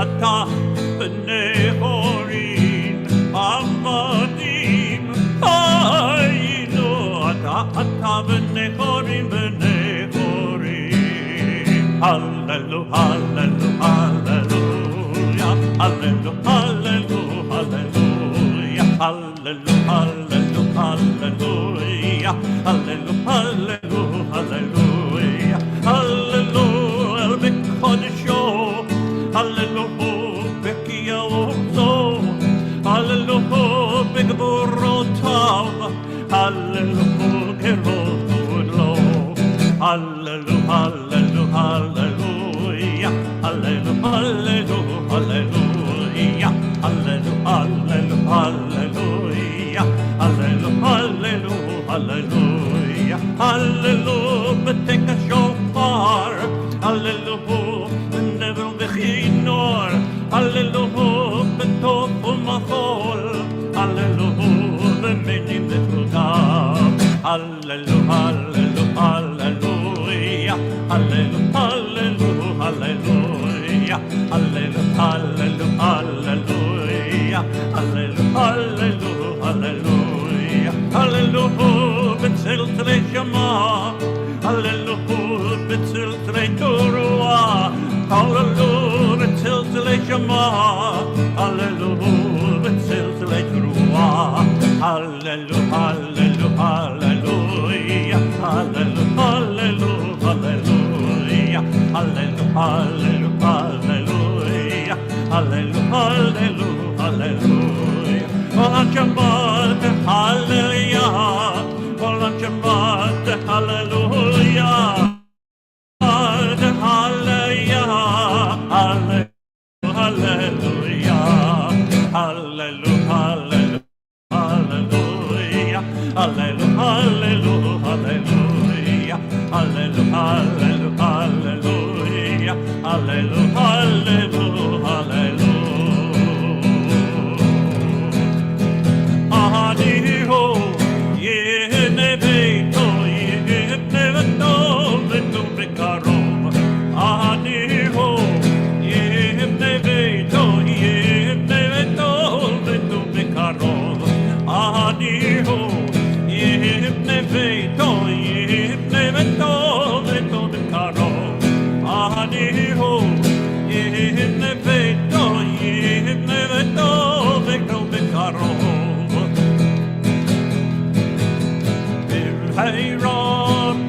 אתה בני הורים עבדים היינו אתה בני הורים הללו הללו הללויה הללו הללו הללויה הללו הללו הללויה הללו הללו הללויה הללו אל בקודשו הללו בקיאותו הללו בגבורותיו הללו כרוד לו הללו הללו הללויה הללו הללו הללויה הללו הללו הללויה הללו הללו הללויה הללו בתק השופר הללו בנבל וכינור הללו בתוף ומחול הללו במינים ותרודיו הללו הללו הללויה הללו הללו הללויה הללו הללו הללויה הללו הללו הללויה הללו בצלצלי שמע הללו בצלצלי תרועה הללו בצלצלי שמע הללו בצלצלי תרועה הללו הללו הללויה הללו הללו הללויה הללו הללו הללויה הללו הללו הללויה כל השבת הללויה כל השבת הללויה הללויה הללויה הללו הללו hallelujah hallelujah hallelujah hallelujah hallelujah hallelujah hallelujah ahadiho yeneveto yeneveto veto bekarov ahadiho yeneveto yeneveto veto bekarov ahadiho yibne veto veto bekarov ahadiho yibne veto veto bekarov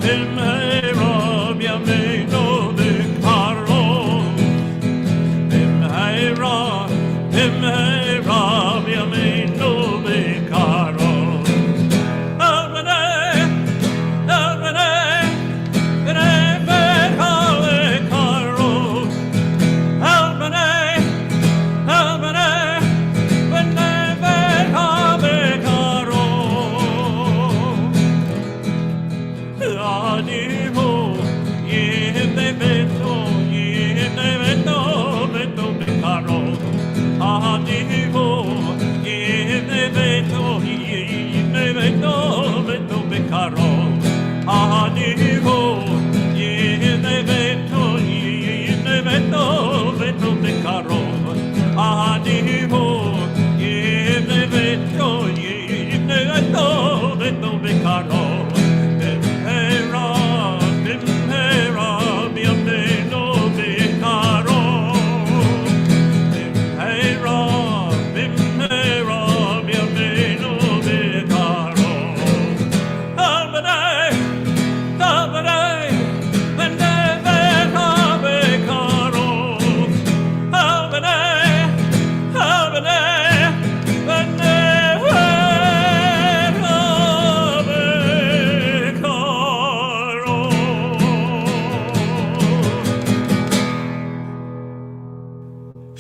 bimheirab yameinu bekarov bimheirab yameinu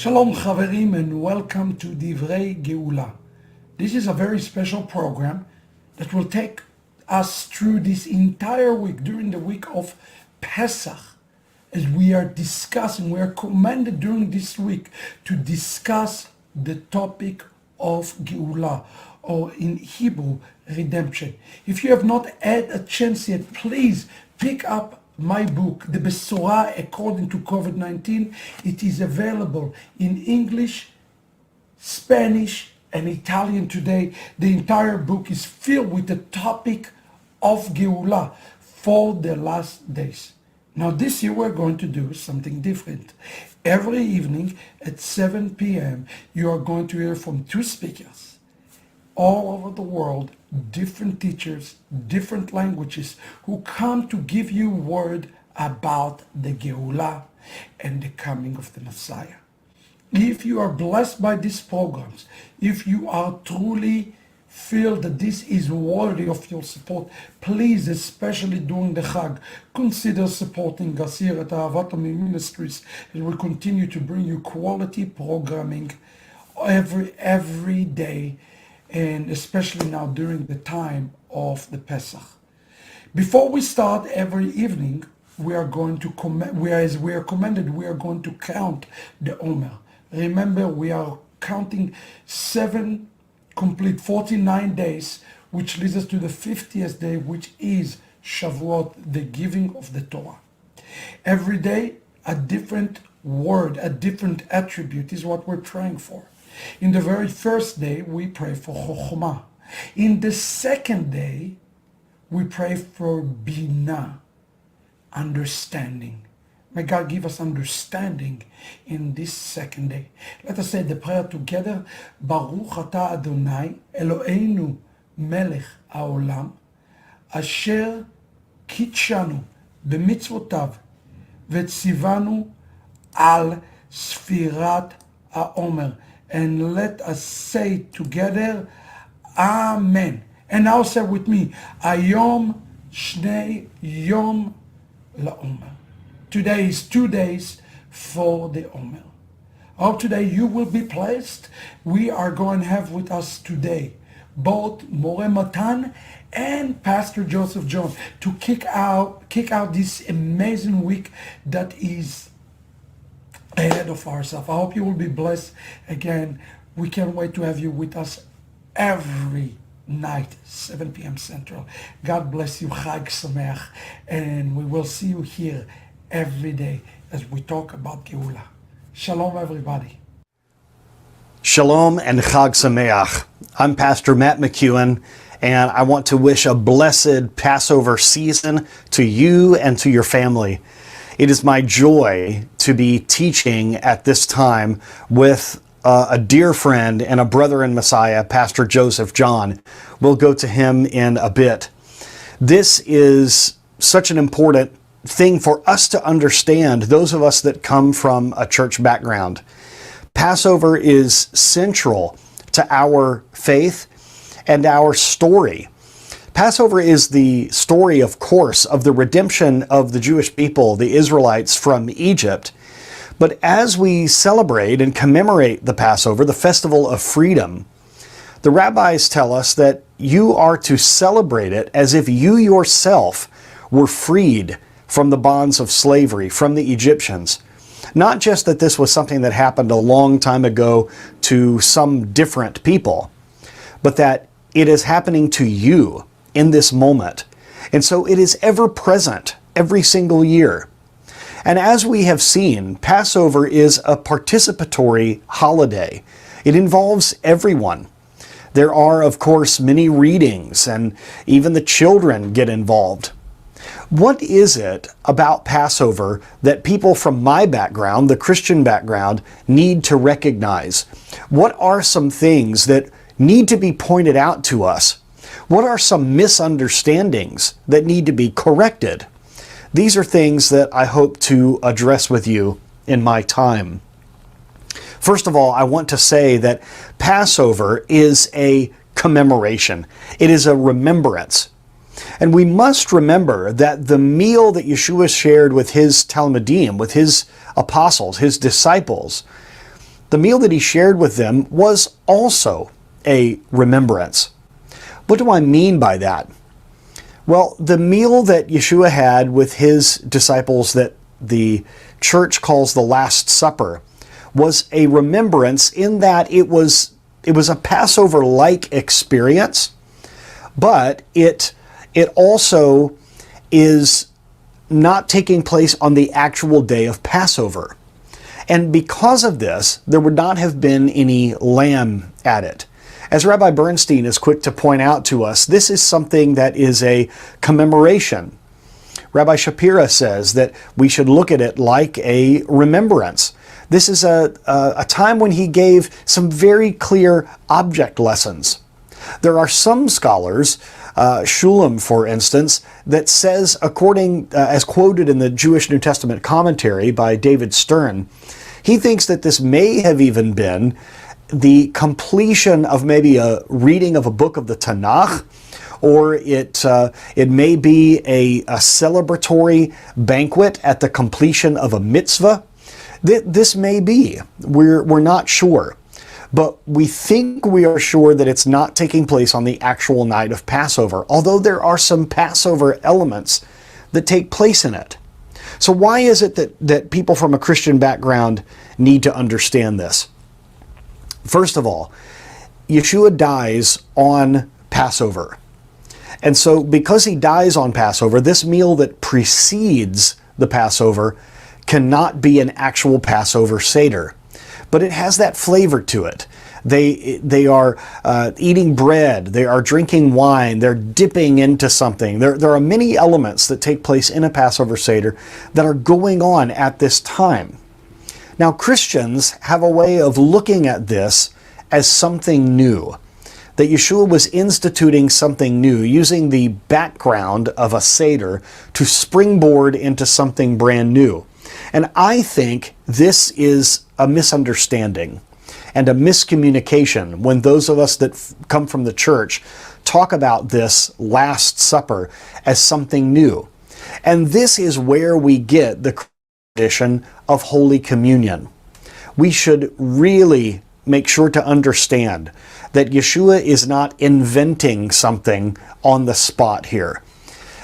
Shalom Chaverim and welcome to Diveri Geulah. This is a very special program that will take us through this entire week, during the week of Pesach, as we are commanded during this week to discuss the topic of Geulah, or in Hebrew, redemption. If you have not had a chance yet, please pick up my book, The Besorah According to COVID-19. It is available in English, Spanish, and Italian today. The entire book is filled with the topic of Geulah for the last days. Now this year we're going to do something different. Every evening at 7 p.m. you are going to hear from two speakers all over the world, different teachers, different languages, who come to give you word about the Geulah and the coming of the Messiah. If you are blessed by these programs, if you are truly feel that this is worthy of your support, please, especially during the Chag, consider supporting us here at Ahavat Ammi Ministries, and we continue to bring you quality programming every day, and especially now during the time of the Pesach. Before we start every evening, we are going to as we are commanded, we are going to count the Omer. Remember, we are counting 7 complete 49 days, which leads us to the 50th day, which is Shavuot, the giving of the Torah. Every day, a different word, a different attribute is what we're praying for. In the very first day, we pray for Chokhmah. In the second day, we pray for Binah, understanding. May God give us understanding in this second day. Let us say the prayer together. Baruch atah Adonai Eloheinu melech haolam asher kitshanu b'mitzvotav v'tzivanu al sfirat haomer. And let us say together, Amen. And now say with me, Ayom Shnei Yom LaOmer. Today is 2 days for the Omer. I hope today you will be blessed. We are going to have with us today both More Matan and Pastor Joseph John to kick out this amazing week that is ahead of ourselves. I hope you will be blessed. Again, we can't wait to have you with us every night, 7 p.m. Central. God bless you. Chag Sameach. And we will see you here every day as we talk about Geulah. Shalom, everybody. Shalom and Chag Sameach. I'm Pastor Matt McEwen, and I want to wish a blessed Passover season to you and to your family. It is my joy to be teaching at this time with a dear friend and a brother in Messiah, Pastor Joseph John. We'll go to him in a bit. This is such an important thing for us to understand, those of us that come from a church background. Passover is central to our faith and our story. Passover is the story, of course, of the redemption of the Jewish people, the Israelites, from Egypt. But as we celebrate and commemorate the Passover, the festival of freedom, the rabbis tell us that you are to celebrate it as if you yourself were freed from the bonds of slavery, from the Egyptians. Not just that this was something that happened a long time ago to some different people, but that it is happening to you in this moment. And so it is ever present every single year. And as we have seen, Passover is a participatory holiday. It involves everyone. There are, of course, many readings, and even the children get involved. What is it about Passover that people from my background, the Christian background, need to recognize? What are some things that need to be pointed out to us? What are some misunderstandings that need to be corrected? These are things that I hope to address with you in my time. First of all, I want to say that Passover is a commemoration. It is a remembrance. And we must remember that the meal that Yeshua shared with his Talmudim, with his apostles, his disciples, the meal that he shared with them was also a remembrance. What do I mean by that? Well, the meal that Yeshua had with his disciples that the church calls the Last Supper was a remembrance in that it was a Passover-like experience, but it also is not taking place on the actual day of Passover. And because of this, there would not have been any lamb added. As Rabbi Bernstein is quick to point out to us, this is something that is a commemoration. Rabbi Shapira says that we should look at it like a remembrance. This is a time when he gave some very clear object lessons. There are some scholars, Shulam for instance, that says, according as quoted in the Jewish New Testament commentary by David Stern, he thinks that this may have even been the completion of maybe a reading of a book of the Tanakh, or it may be a celebratory banquet at the completion of a mitzvah. This may be. We're not sure. But we think we are sure that it's not taking place on the actual night of Passover, although there are some Passover elements that take place in it. So why is it that people from a Christian background need to understand this? First of all, Yeshua dies on Passover. And so because he dies on Passover, this meal that precedes the Passover cannot be an actual Passover Seder. But it has that flavor to it. They are eating bread, they are drinking wine, they're dipping into something. There are many elements that take place in a Passover Seder that are going on at this time. Now, Christians have a way of looking at this as something new, that Yeshua was instituting something new, using the background of a Seder to springboard into something brand new. And I think this is a misunderstanding and a miscommunication when those of us that come from the church talk about this Last Supper as something new. And this is where we get the tradition of Holy Communion. We should really make sure to understand that Yeshua is not inventing something on the spot here.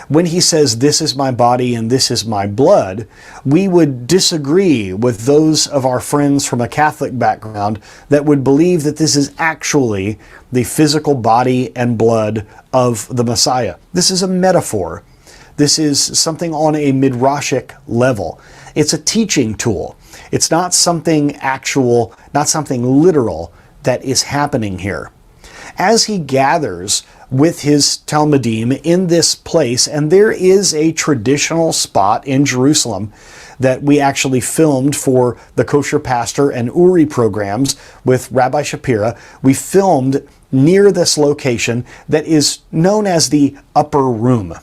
When he says, "This is my body and this is my blood," we would disagree with those of our friends from a Catholic background that would believe that this is actually the physical body and blood of the Messiah. This is a metaphor. This is something on a midrashic level. It's a teaching tool. It's not something actual, not something literal that is happening here. As he gathers with his Talmudim in this place, and there is a traditional spot in Jerusalem that we actually filmed for the Kosher Pastor and Uri programs with Rabbi Shapira. We filmed near this location that is known as the Upper Room.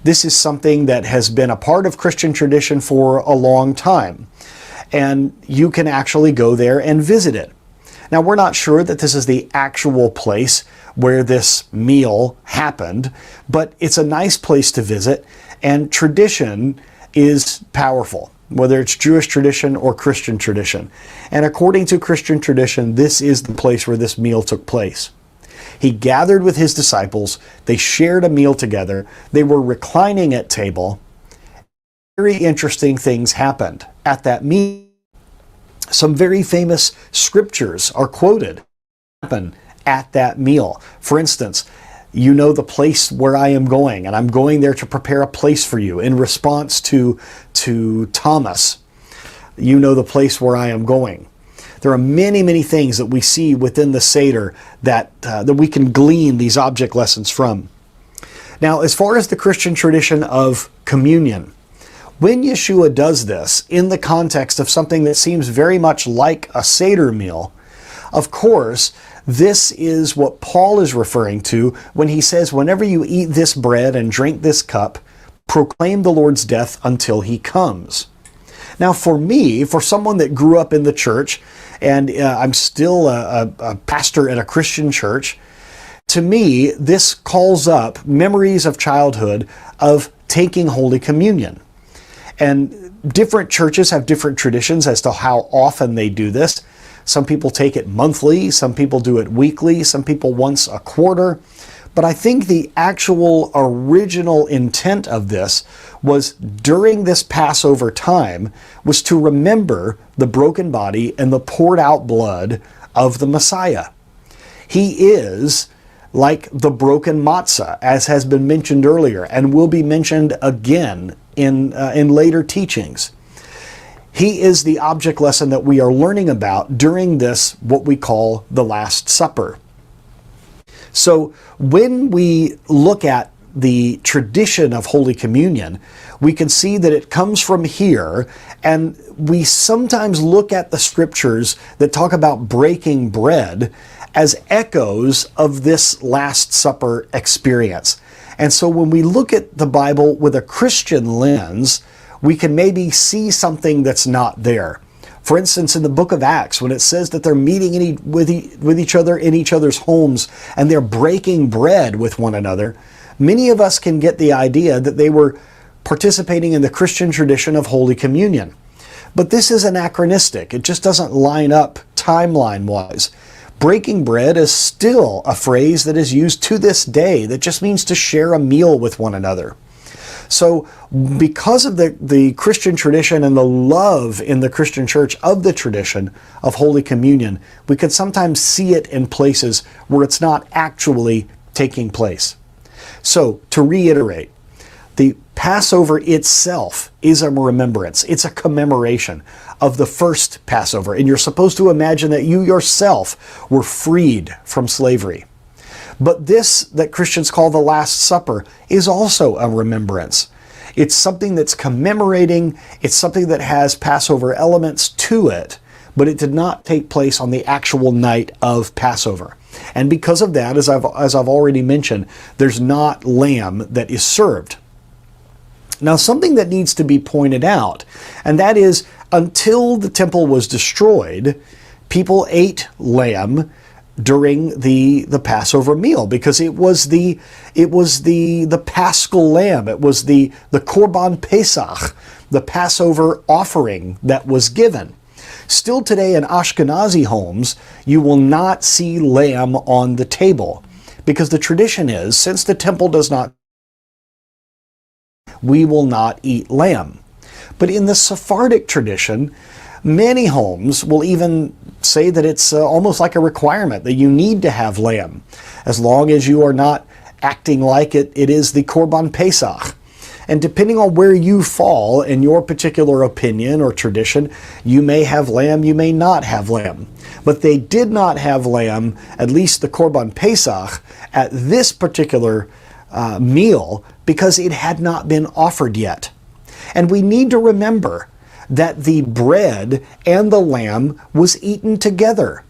This is something that has been a part of Christian tradition for a long time, and you can actually go there and visit it. Now, we're not sure that this is the actual place where this meal happened, but it's a nice place to visit, and tradition is powerful, whether it's Jewish tradition or Christian tradition. And according to Christian tradition, this is the place where this meal took place. He gathered with his disciples, they shared a meal together, they were reclining at table. Very interesting things happened at that meal. Some very famous scriptures are quoted happen at that meal. For instance, "You know the place where I am going, and I'm going there to prepare a place for you," in response to Thomas. "You know the place where I am going." There are many, many things that we see within the Seder that we can glean these object lessons from. Now, as far as the Christian tradition of communion, when Yeshua does this in the context of something that seems very much like a Seder meal, of course, this is what Paul is referring to when he says, "Whenever you eat this bread and drink this cup, proclaim the Lord's death until he comes." Now, for me, for someone that grew up in the church, and I'm still a pastor at a Christian church, to me, this calls up memories of childhood of taking Holy Communion. And different churches have different traditions as to how often they do this. Some people take it monthly, some people do it weekly, some people once a quarter. But I think the actual original intent of this was during this Passover time was to remember the broken body and the poured out blood of the Messiah. He is like the broken matzah, as has been mentioned earlier and will be mentioned again in later teachings. He is the object lesson that we are learning about during this, what we call the Last Supper. So when we look at the tradition of Holy Communion, we can see that it comes from here, and we sometimes look at the scriptures that talk about breaking bread as echoes of this Last Supper experience. And so when we look at the Bible with a Christian lens, we can maybe see something that's not there. For instance, in the book of Acts, when it says that they're meeting with each other in each other's homes and they're breaking bread with one another, many of us can get the idea that they were participating in the Christian tradition of Holy Communion. But this is anachronistic. It just doesn't line up timeline-wise. Breaking bread is still a phrase that is used to this day that just means to share a meal with one another. So because of the Christian tradition and the love in the Christian church of the tradition of Holy Communion, we can sometimes see it in places where it's not actually taking place. So to reiterate, the Passover itself is a remembrance. It's a commemoration of the first Passover. And you're supposed to imagine that you yourself were freed from slavery. But this that Christians call the Last Supper is also a remembrance. It's something that's commemorating. It's something that has Passover elements to it, but it did not take place on the actual night of Passover. And because of that, as I've already mentioned, there's not lamb that is served. Now, something that needs to be pointed out, and that is until the temple was destroyed, people ate lamb during the Passover meal because it was the Paschal lamb. It was the Korban Pesach, the Passover offering that was given. Still today in Ashkenazi homes, you will not see lamb on the table because the tradition is, since the temple does not, we will not eat lamb. But in the Sephardic tradition, many homes will even say that it's almost like a requirement that you need to have lamb, as long as you are not acting like it is the Korban Pesach. And depending on where you fall in your particular opinion or tradition, you may have lamb, you may not have lamb. But they did not have lamb, at least the Korban Pesach, at this particular meal because it had not been offered yet. And we need to remember that the bread and the lamb was eaten together.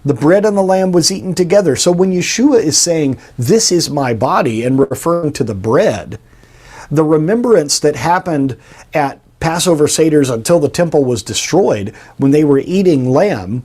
The bread and the lamb was eaten together. So when Yeshua is saying, "This is my body," and referring to the bread, the remembrance that happened at Passover Seders until the temple was destroyed, when they were eating lamb,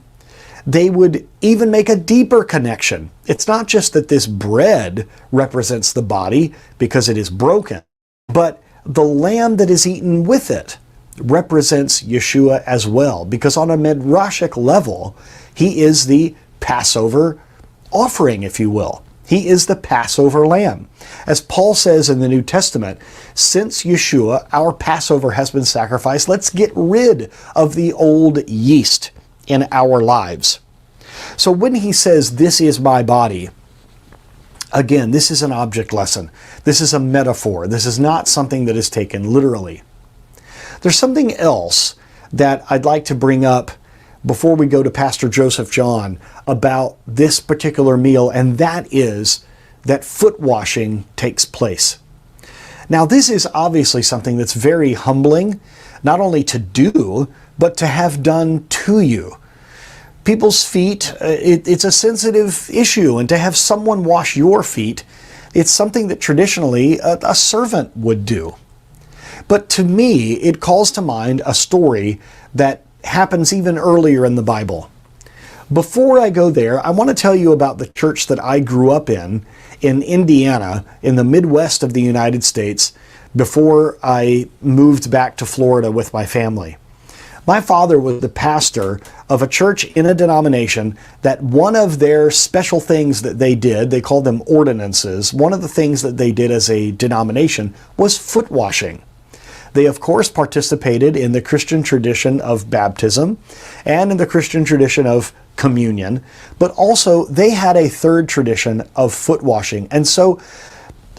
they would even make a deeper connection. It's not just that this bread represents the body because it is broken, but the lamb that is eaten with it represents Yeshua as well, because on a midrashic level, he is the Passover offering, if you will. He is the Passover lamb. As Paul says in the New Testament, since Yeshua, our Passover, has been sacrificed, let's get rid of the old yeast in our lives. So when he says, "This is my body," again, this is an object lesson. This is a metaphor. This is not something that is taken literally. There's something else that I'd like to bring up before we go to Pastor Joseph John about this particular meal, and that is that foot washing takes place. Now, this is obviously something that's very humbling, not only to do, but to have done to you. People's feet, it's a sensitive issue, and to have someone wash your feet, it's something that traditionally a servant would do. But to me, it calls to mind a story that happens even earlier in the Bible. Before I go there, I want to tell you about the church that I grew up in Indiana, in the Midwest of the United States, before I moved back to Florida with my family. My father was the pastor of a church in a denomination that one of their special things that they did, they called them ordinances, one of the things that they did as a denomination was foot washing. They, of course, participated in the Christian tradition of baptism and in the Christian tradition of communion, but also they had a third tradition of foot washing. And so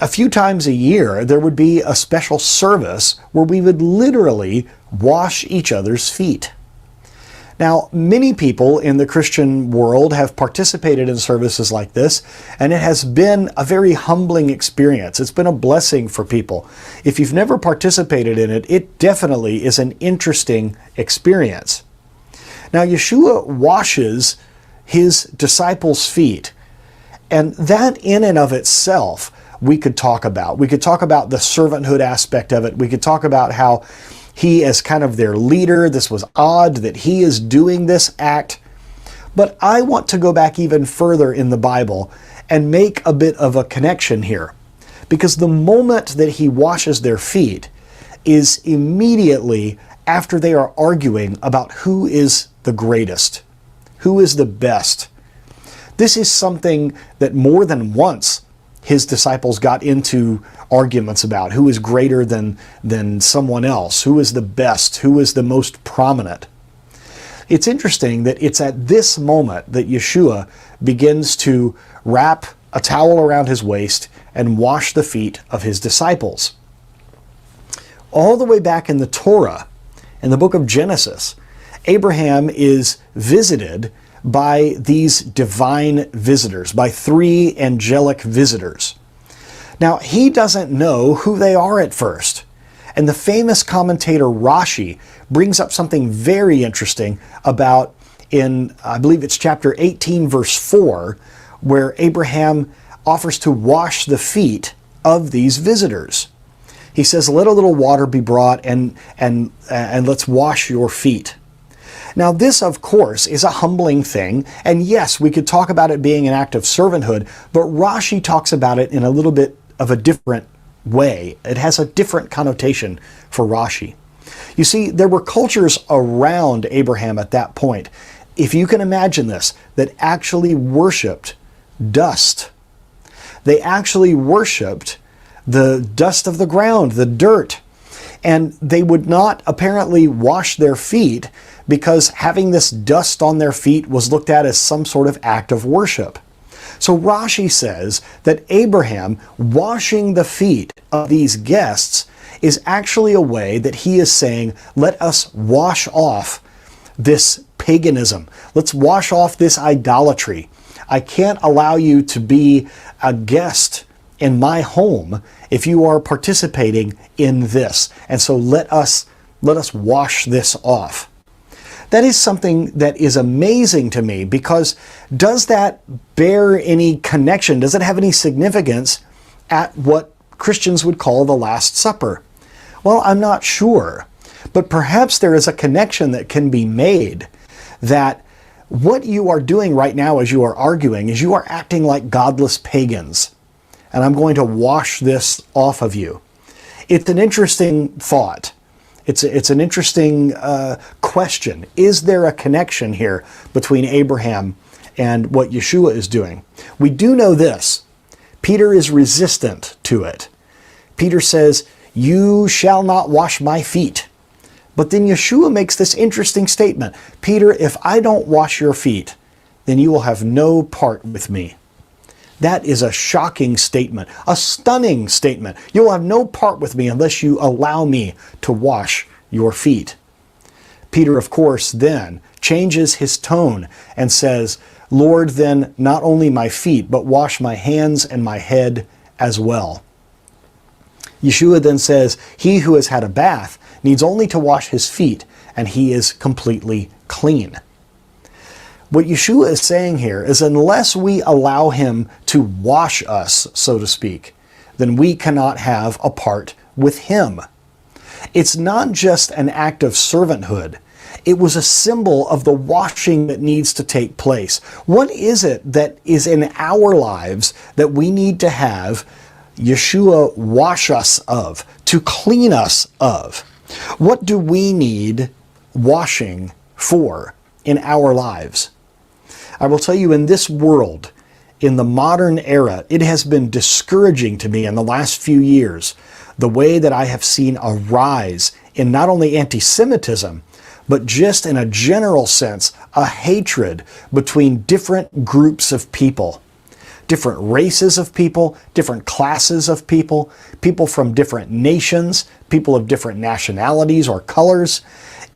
a few times a year, there would be a special service where we would literally wash each other's feet. Now, many people in the Christian world have participated in services like this, and it has been a very humbling experience. It's been a blessing for people. If you've never participated in it, it definitely is an interesting experience. Now, Yeshua washes his disciples' feet, and that in and of itself we could talk about. We could talk about the servanthood aspect of it. We could talk about how he, as kind of their leader, this was odd that he is doing this act. But I want to go back even further in the Bible and make a bit of a connection here. Because the moment that he washes their feet is immediately after they are arguing about who is the greatest, who is the best. This is something that more than once his disciples got into arguments about who is greater than someone else, who is the best, who is the most prominent. It's interesting that it's at this moment that Yeshua begins to wrap a towel around his waist and wash the feet of his disciples. All the way back in the Torah, in the book of Genesis, Abraham is visited by these divine visitors, by three angelic visitors. Now, he doesn't know who they are at first. And the famous commentator Rashi brings up something very interesting about in, I believe it's chapter 18, verse 4, where Abraham offers to wash the feet of these visitors. He says, "Let a little water be brought and let's wash your feet." Now, this, of course, is a humbling thing, and yes, we could talk about it being an act of servanthood, but Rashi talks about it in a little bit of a different way. It has a different connotation for Rashi. You see, there were cultures around Abraham at that point, if you can imagine this, that actually worshipped dust. They actually worshipped the dust of the ground, the dirt, and they would not apparently wash their feet because having this dust on their feet was looked at as some sort of act of worship. So Rashi says that Abraham washing the feet of these guests is actually a way that he is saying, let us wash off this paganism. Let's wash off this idolatry. I can't allow you to be a guest in my home if you are participating in this. And so let us wash this off. That is something that is amazing to me, because does that bear any connection? Does it have any significance at what Christians would call the Last Supper? Well, I'm not sure, but perhaps there is a connection that can be made that what you are doing right now as you are arguing is you are acting like godless pagans, and I'm going to wash this off of you. It's an interesting thought. It's an interesting question. Is there a connection here between Abraham and what Yeshua is doing? We do know this. Peter is resistant to it. Peter says, "You shall not wash my feet." But then Yeshua makes this interesting statement. Peter, if I don't wash your feet, then you will have no part with me. That is a shocking statement, a stunning statement. You will have no part with me unless you allow me to wash your feet. Peter, of course, then changes his tone and says, "Lord, then not only my feet, but wash my hands and my head as well." Yeshua then says, "He who has had a bath needs only to wash his feet, and he is completely clean." What Yeshua is saying here is unless we allow him to wash us, so to speak, then we cannot have a part with him. It's not just an act of servanthood. It was a symbol of the washing that needs to take place. What is it that is in our lives that we need to have Yeshua wash us of, to clean us of? What do we need washing for in our lives? I will tell you, in this world, in the modern era, it has been discouraging to me in the last few years, the way that I have seen a rise in not only anti-Semitism, but just in a general sense, a hatred between different groups of people, different races of people, different classes of people, people from different nations, people of different nationalities or colors.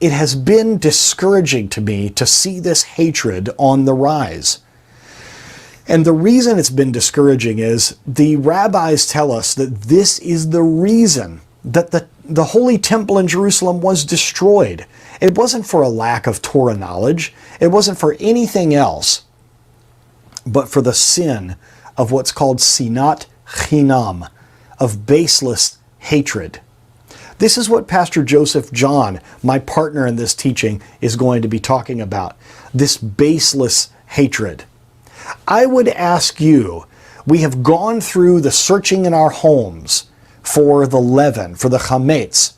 It has been discouraging to me to see this hatred on the rise. And the reason it's been discouraging is the rabbis tell us that this is the reason that the Holy Temple in Jerusalem was destroyed. It wasn't for a lack of Torah knowledge. It wasn't for anything else, but for the sin of what's called sinat chinam, of baseless hatred. This is what Pastor Joseph John, my partner in this teaching, is going to be talking about, this baseless hatred. I would ask you, we have gone through the searching in our homes for the leaven, for the chametz.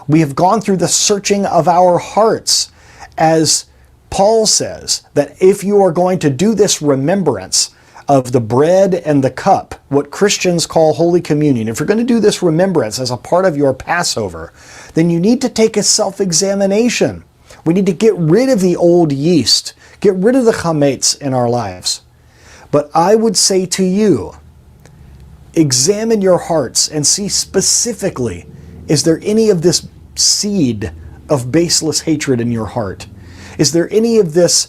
We have gone through the searching of our hearts, as Paul says, that if you are going to do this remembrance of the bread and the cup, what Christians call Holy Communion, if you're going to do this remembrance as a part of your Passover, then you need to take a self-examination. We need to get rid of the old yeast, get rid of the chametz in our lives. But I would say to you, examine your hearts and see specifically, is there any of this seed of baseless hatred in your heart? Is there any of this,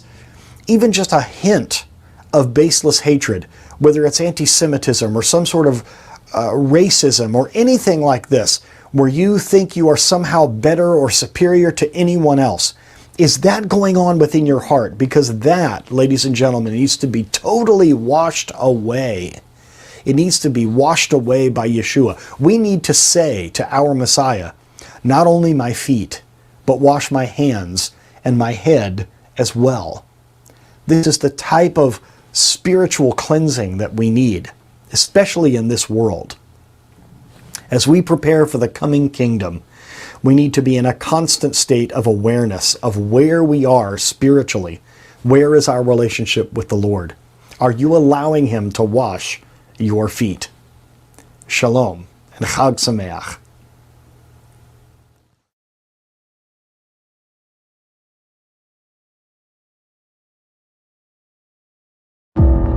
even just a hint of baseless hatred, whether it's anti-Semitism or some sort of racism or anything like this, where you think you are somehow better or superior to anyone else? Is that going on within your heart? Because that, ladies and gentlemen, needs to be totally washed away. It needs to be washed away by Yeshua. We need to say to our Messiah, not only my feet, but wash my hands and my head as well. This is the type of spiritual cleansing that we need, especially in this world. As we prepare for the coming kingdom, we need to be in a constant state of awareness of where we are spiritually. Where is our relationship with the Lord? Are you allowing Him to wash your feet? Shalom and Chag Sameach.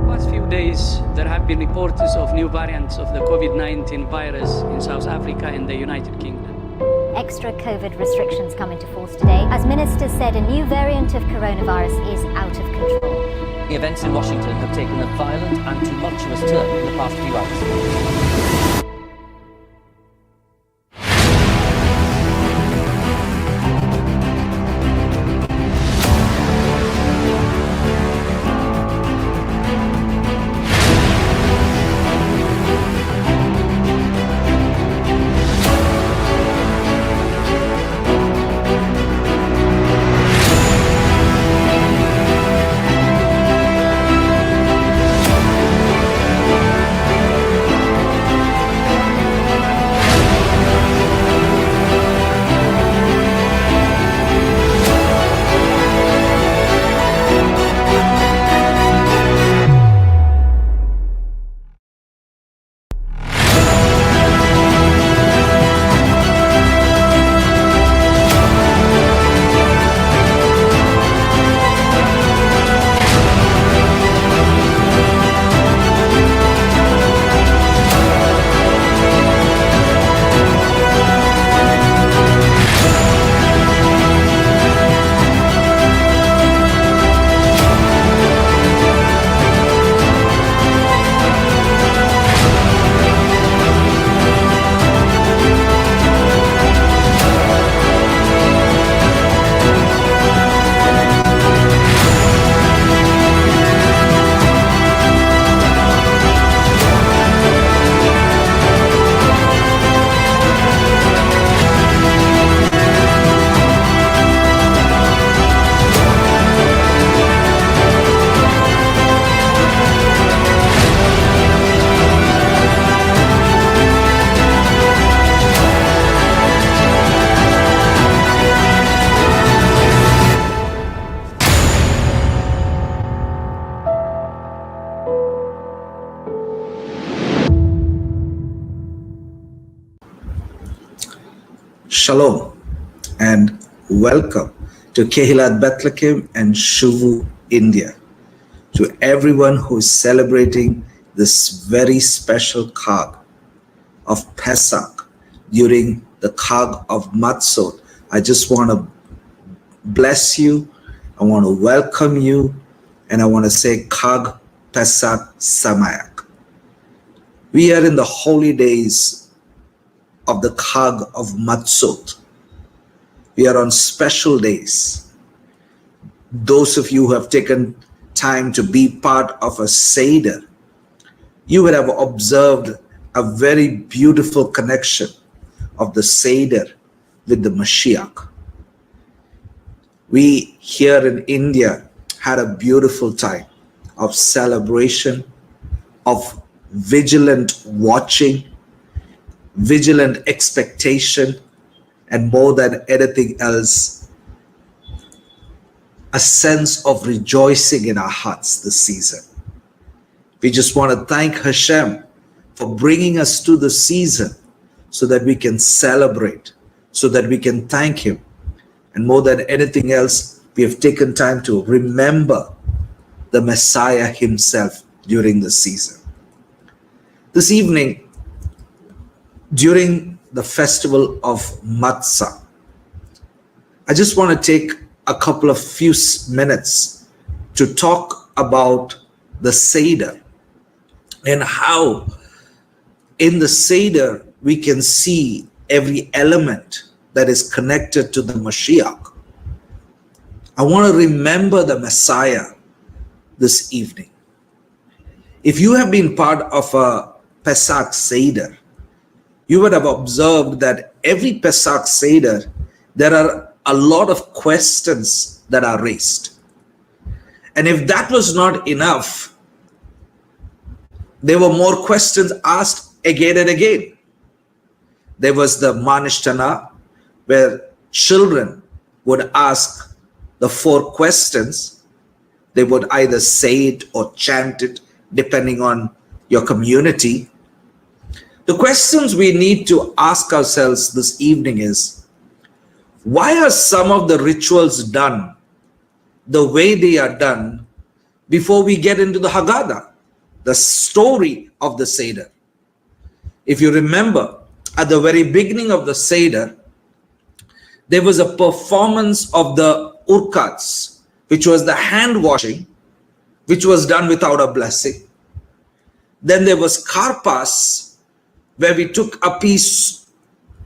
Past few days, there have been reports of new variants of the COVID-19 virus in South Africa and the United Kingdom. Extra COVID restrictions come into force today. As ministers said, a new variant of coronavirus is out of control. The events in Washington have taken a violent and tumultuous turn in the past few hours. Shalom and welcome to Kehillat Bethlehem and Shuvu, India. To everyone who is celebrating this very special Chag of Pesach during the Chag of Matzot, I just want to bless you, I want to welcome you, and I want to say Chag Pesach Samayach. We are in the holy days of the Chag of Matzot. We are on special days. Those of you who have taken time to be part of a Seder, you would have observed a very beautiful connection of the Seder with the Mashiach. We here in India had a beautiful time of celebration, of vigilant watching, vigilant expectation, and more than anything else, a sense of rejoicing in our hearts this season. We just want to thank Hashem for bringing us to the season so that we can celebrate, so that we can thank Him. And more than anything else, we have taken time to remember the Messiah Himself during the season. This evening, during the festival of Matzah, I just want to take a couple of few minutes to talk about the Seder and how in the Seder we can see every element that is connected to the Mashiach. I want to remember the Messiah this evening. If you have been part of a Pesach Seder, you would have observed that every Pesach Seder, there are a lot of questions that are raised. And if that was not enough, there were more questions asked again and again. There was the Manishtana, where children would ask the 4 questions. They would either say it or chant it, depending on your community. The questions we need to ask ourselves this evening is, why are some of the rituals done the way they are done before we get into the Haggadah, the story of the Seder? If you remember, at the very beginning of the Seder, there was a performance of the urkats, which was the hand washing, which was done without a blessing. Then there was karpas, where we took a piece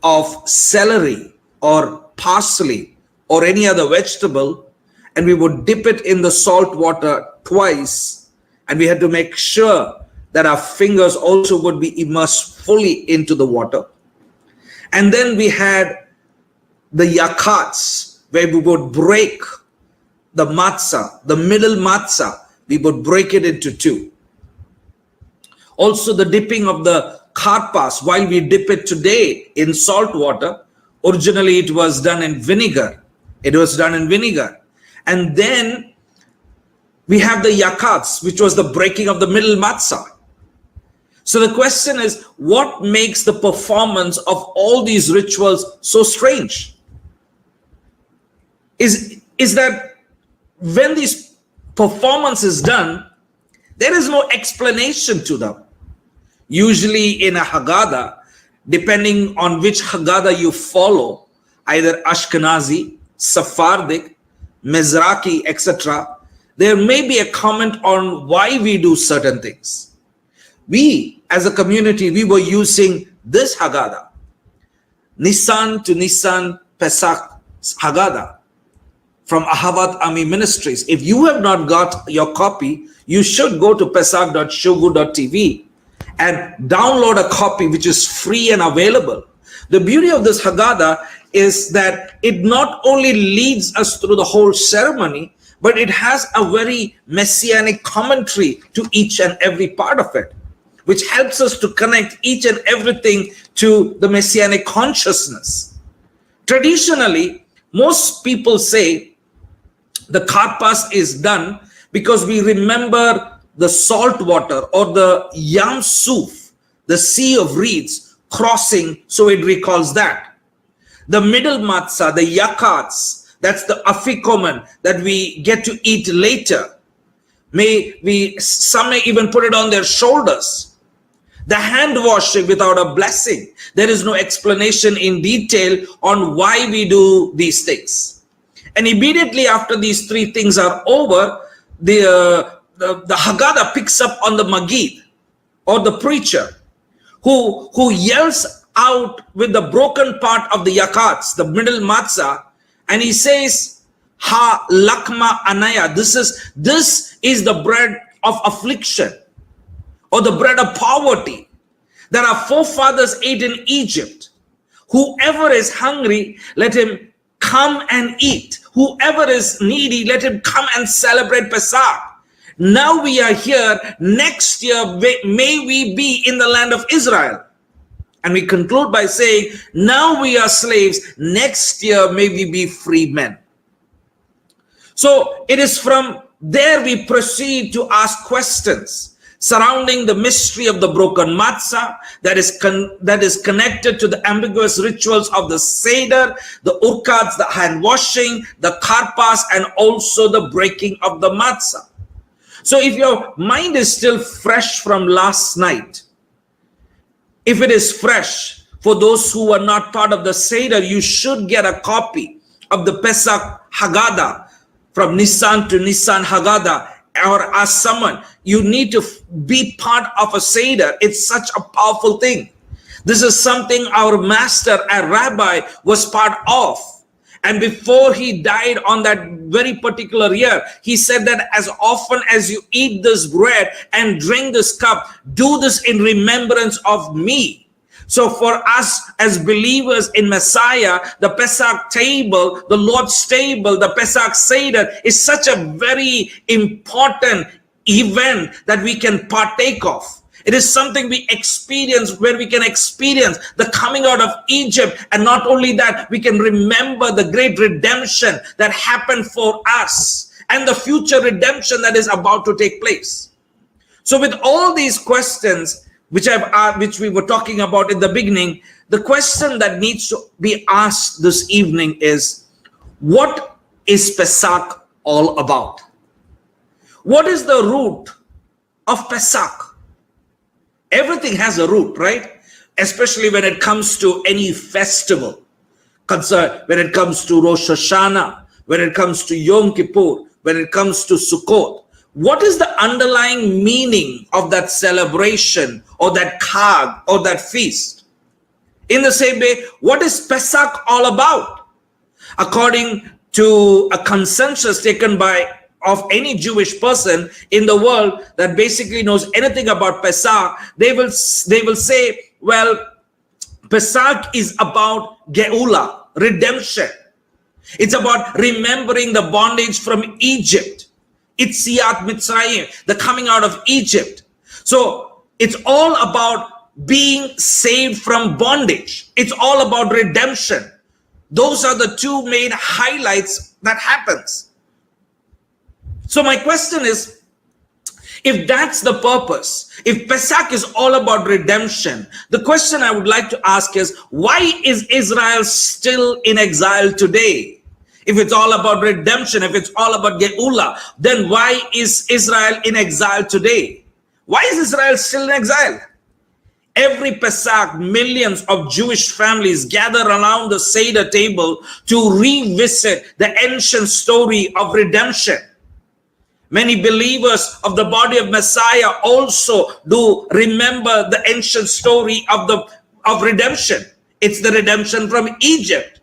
of celery or parsley or any other vegetable, and we would dip it in the salt water twice, and we had to make sure that our fingers also would be immersed fully into the water. And then we had the yakats, where we would break the matzah, the middle matzah, we would break it into 2. Also the dipping of the karpas, while we dip it today in salt water, originally it was done in vinegar. It was done in vinegar. And then we have the yakats, which was the breaking of the middle matzah. So the question is, what makes the performance of all these rituals so strange? Is that when this performance is done, there is no explanation to them. Usually in a Haggadah, depending on which Haggadah you follow, either Ashkenazi, Sephardic, Mizrahi, etc., there may be a comment on why we do certain things. We, as a community, we were using this Haggadah, Nisan to Nisan Pesach Haggadah from Ahavat Ammi Ministries. If you have not got your copy, you should go to pesach.shuvu.tv and download a copy which is free and available. The beauty of this Haggadah is that it not only leads us through the whole ceremony, but it has a very messianic commentary to each and every part of it, which helps us to connect each and everything to the messianic consciousness. Traditionally, most people say the karpas is done because we remember the salt water or the Yam Suf, the Sea of Reeds, crossing, so it recalls that. The middle matzah, the yakats, that's the afikomen that we get to eat later. Some may even put it on their shoulders. The hand washing without a blessing. There is no explanation in detail on why we do these things. And immediately after these three things are over, the Haggadah picks up on the Magid, or the preacher, who yells out with the broken part of the yakats, the middle matzah, and he says, Ha lakma anaya. This is the bread of affliction, or the bread of poverty that our forefathers ate in Egypt. Whoever is hungry, let him come and eat. Whoever is needy, let him come and celebrate Pesach. Now we are here. Next year, may we be in the land of Israel. And we conclude by saying, now we are slaves. Next year, may we be free men. So it is from there we proceed to ask questions surrounding the mystery of the broken matzah that is connected to the ambiguous rituals of the Seder, the urkats, the hand washing, the karpas, and also the breaking of the matzah. So if your mind is still fresh from last night, if it is fresh, for those who are not part of the Seder, you should get a copy of the Pesach Haggadah from Nisan to Nisan Haggadah, or ask someone. You need to be part of a Seder. It's such a powerful thing. This is something our master and rabbi was part of. And before he died on that very particular year, he said that as often as you eat this bread and drink this cup, do this in remembrance of me. So for us as believers in Messiah, the Pesach table, the Lord's table, the Pesach Seder is such a very important event that we can partake of. It is something we experience, where we can experience the coming out of Egypt. And not only that, we can remember the great redemption that happened for us and the future redemption that is about to take place. So with all these questions, which we were talking about in the beginning, the question that needs to be asked this evening is, what is Pesach all about? What is the root of Pesach? Everything has a root, right? Especially when it comes to any festival. When it comes to Rosh Hashanah, when it comes to Yom Kippur, when it comes to Sukkot. What is the underlying meaning of that celebration, or that Chag, or that feast? In the same way, what is Pesach all about? According to a consensus taken of any Jewish person in the world that basically knows anything about Pesach, they will say, well, Pesach is about Geulah, redemption. It's about remembering the bondage from Egypt. Itziat Mitzrayim, the coming out of Egypt. So it's all about being saved from bondage. It's all about redemption. Those are the two main highlights that happens. So my question is, if that's the purpose, if Pesach is all about redemption, the question I would like to ask is, why is Israel still in exile today? If it's all about redemption, if it's all about Geulah, then why is Israel in exile today? Why is Israel still in exile? Every Pesach, millions of Jewish families gather around the Seder table to revisit the ancient story of redemption. Many believers of the body of Messiah also do remember the ancient story of redemption. It's the redemption from Egypt.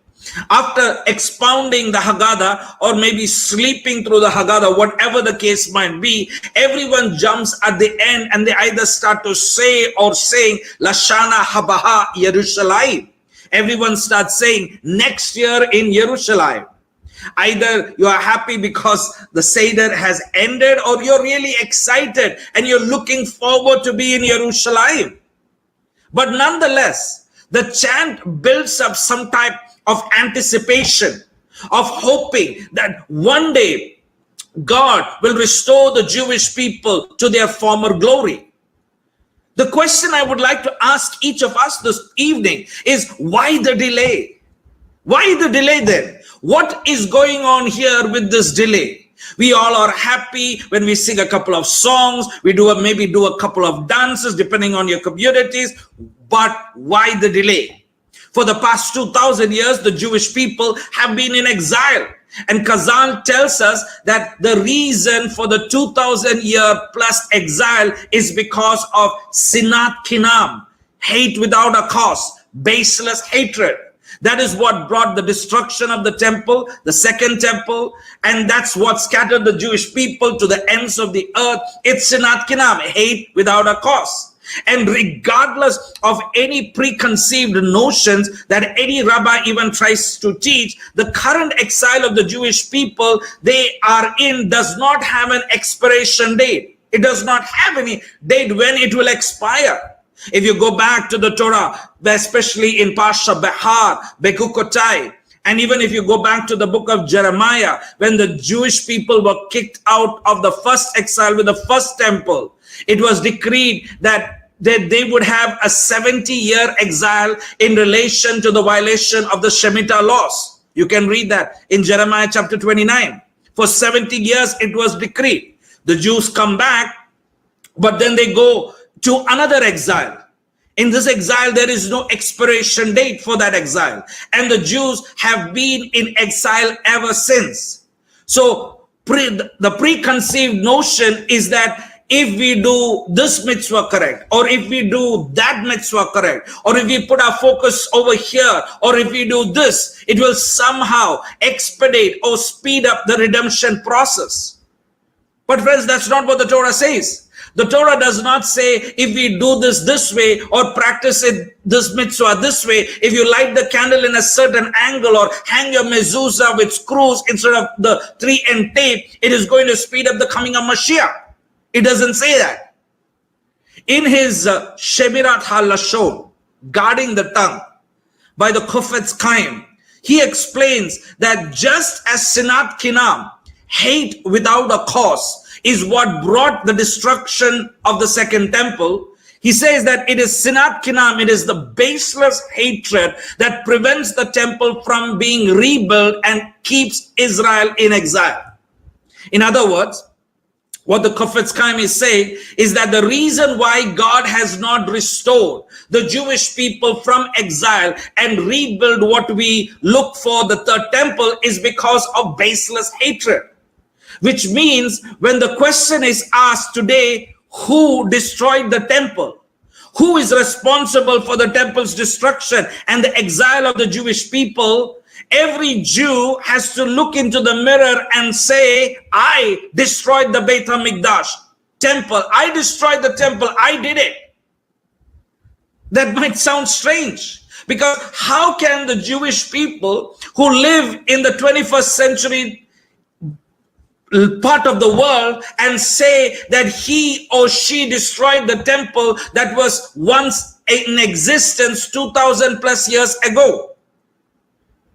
After expounding the Haggadah, or maybe sleeping through the Haggadah, whatever the case might be, everyone jumps at the end and they either start to say or saying, Lashana Habaha Yerushalayim. Everyone starts saying, next year in Yerushalayim. Either you are happy because the Seder has ended, or you're really excited and you're looking forward to be in Yerushalayim. But nonetheless, the chant builds up some type of anticipation, of hoping that one day God will restore the Jewish people to their former glory. The question I would like to ask each of us this evening is, why the delay? Why the delay then? What is going on here with this delay? We all are happy when we sing a couple of songs, we maybe do a couple of dances depending on your communities, but why the delay? For the past 2,000 years, the Jewish people have been in exile. And Chazal tells us that the reason for the 2,000-year plus exile is because of sinat kinam, hate without a cause, baseless hatred. That is what brought the destruction of the temple, the second temple, and that's what scattered the Jewish people to the ends of the earth. It's sinat kinam, hate without a cause. And regardless of any preconceived notions that any rabbi even tries to teach, the current exile of the Jewish people they are in does not have an expiration date. It does not have any date when it will expire. If you go back to the Torah, especially in Pasha Behar, Bekukotai, and even if you go back to the book of Jeremiah, when the Jewish people were kicked out of the first exile with the first temple, it was decreed that they would have a 70-year exile in relation to the violation of the Shemitah laws. You can read that in Jeremiah chapter 29. For 70 years it was decreed. The Jews come back, but then they go to another exile. In this exile, there is no expiration date for that exile. And the Jews have been in exile ever since. So the preconceived notion is that if we do this mitzvah correct, or if we do that mitzvah correct, or if we put our focus over here, or if we do this, it will somehow expedite or speed up the redemption process. But friends, that's not what the Torah says. The Torah does not say if we do this way or practice it this mitzvah this way, if you light the candle in a certain angle or hang your mezuzah with screws instead of the tree and tape, it is going to speed up the coming of Mashiach. It doesn't say that. In his Shemirat HaLashon, guarding the tongue, by the Chofetz Chaim, he explains that just as sinat kinam, hate without a cause, is what brought the destruction of the second temple, he says that it is sinat kinam, it is the baseless hatred that prevents the temple from being rebuilt and keeps Israel in exile. In other words, what the Chofetz Chaim is saying is that the reason why God has not restored the Jewish people from exile and rebuild what we look for, the third temple, is because of baseless hatred. Which means when the question is asked today, who destroyed the temple? Who is responsible for the temple's destruction and the exile of the Jewish people? Every Jew has to look into the mirror and say, I destroyed the Beit HaMikdash temple. I destroyed the temple. I did it. That might sound strange, because how can the Jewish people who live in the 21st century part of the world and say that he or she destroyed the temple that was once in existence 2,000 plus years ago?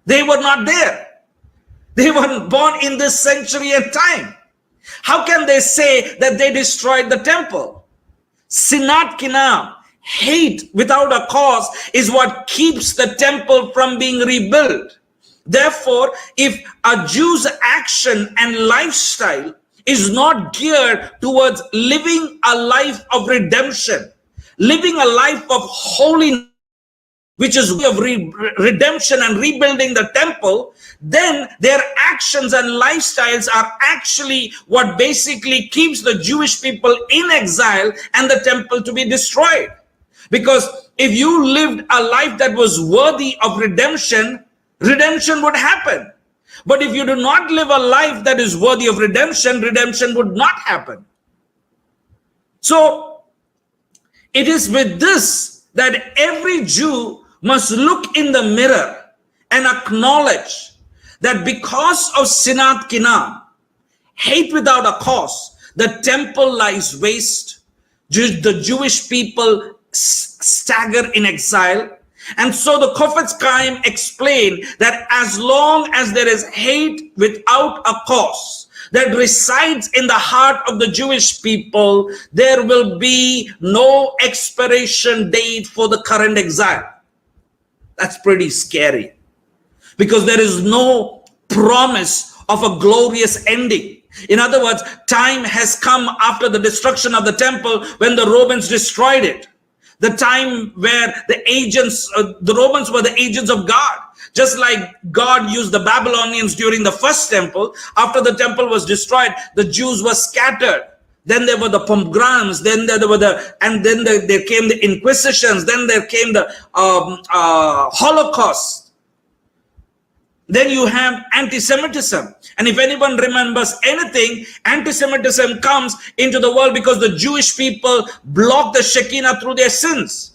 They were not there. They weren't born in this century and time. How can they say that they destroyed the temple? Sinat kinam, hate without a cause, is what keeps the temple from being rebuilt. Therefore, if a Jew's action and lifestyle is not geared towards living a life of redemption, living a life of holiness, which is way of redemption and rebuilding the temple, then their actions and lifestyles are actually what basically keeps the Jewish people in exile and the temple to be destroyed. Because if you lived a life that was worthy of redemption, redemption would happen. But if you do not live a life that is worthy of redemption, redemption would not happen. So it is with this that every Jew must look in the mirror and acknowledge that because of sinat kinam, hate without a cause, the temple lies waste. The Jewish people stagger in exile. And so the Chofetz Chaim explained that as long as there is hate without a cause that resides in the heart of the Jewish people, there will be no expiration date for the current exile. That's pretty scary. because there is no promise of a glorious ending. In other words, time has come after the destruction of the temple when the Romans destroyed it. The time where the Romans were the agents of God. Just like God used the Babylonians during the first temple, after the temple was destroyed, the Jews were scattered. Then there were the pogroms, then there came the Inquisitions, then there came the Holocaust. Then you have anti-Semitism. And if anyone remembers anything, anti-Semitism comes into the world because the Jewish people block the Shekinah through their sins.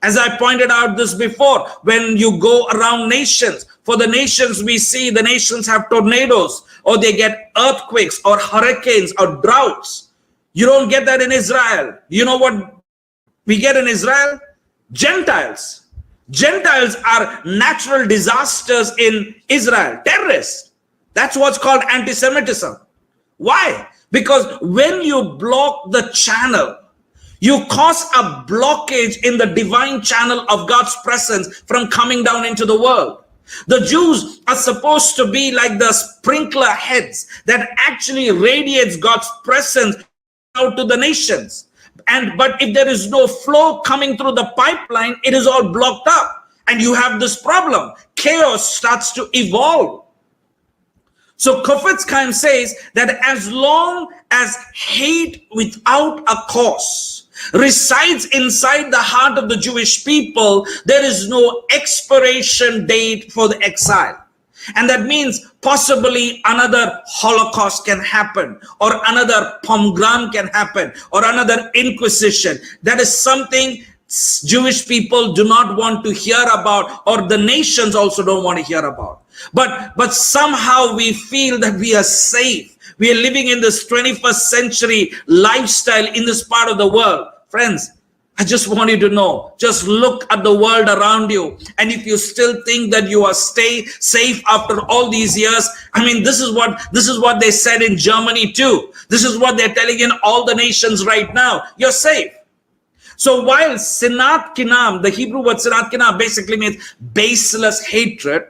As I pointed out this before, when you go around nations, for the nations we see, the nations have tornadoes, or they get earthquakes, or hurricanes, or droughts. You don't get that in Israel. You know what we get in Israel? Gentiles. Gentiles are natural disasters in Israel, terrorists. That's what's called anti-Semitism. Why? Because when you block the channel, you cause a blockage in the divine channel of God's presence from coming down into the world. The Jews are supposed to be like the sprinkler heads that actually radiates God's presence out to the nations. But if there is no flow coming through the pipeline, it is all blocked up. And you have this problem. Chaos starts to evolve. So Chofetz Chaim says that as long as hate without a cause resides inside the heart of the Jewish people, there is no expiration date for the exile. And that means possibly another Holocaust can happen, or another pogrom can happen, or another Inquisition. That is something Jewish people do not want to hear about, or the nations also don't want to hear about. But somehow we feel that we are safe. We are living in this 21st century lifestyle in this part of the world. Friends, I just want you to know, just look at the world around you. And if you still think that you are safe after all these years, I mean, this is what they said in Germany too. This is what they're telling in all the nations right now. You're safe. So while Sinat Kinam, the Hebrew word Sinat Kinam basically means baseless hatred.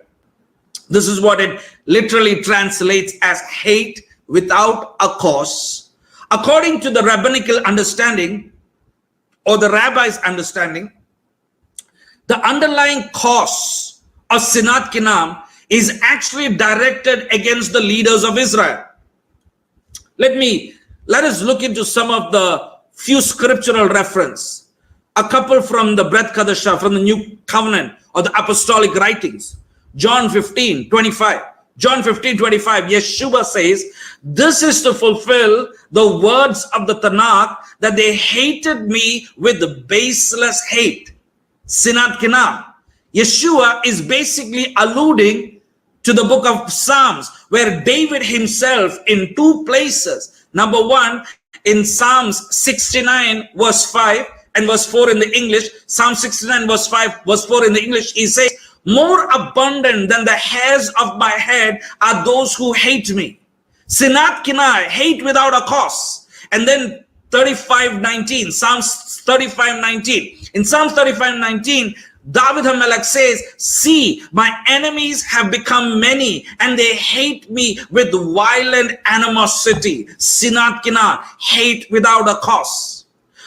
This is what it literally translates as hate without a cause. According to the rabbinical understanding, or the rabbi's understanding, the underlying cause of Sinat Kinam is actually directed against the leaders of Israel. Let us look into some of the few scriptural reference. A couple from the Brit Kadashah, from the New Covenant or the Apostolic writings. John 15:25. John 15:25, Yeshua says, this is to fulfill the words of the Tanakh, that they hated me with the baseless hate. Sinat Kinam. Yeshua is basically alluding to the book of Psalms, where David himself in two places. Number one, in Psalms 69 verse 5 and verse 4 in the English. Psalm 69 verse 5 verse 4 in the English, he says, more abundant than the hairs of my head are those who hate me. Sinat Kinai, hate without a cause. And then 35:19, Psalms 35:19. In Psalms 35:19, David HaMelech says, see, my enemies have become many, and they hate me with violent animosity. Sinat Kinai, hate without a cause.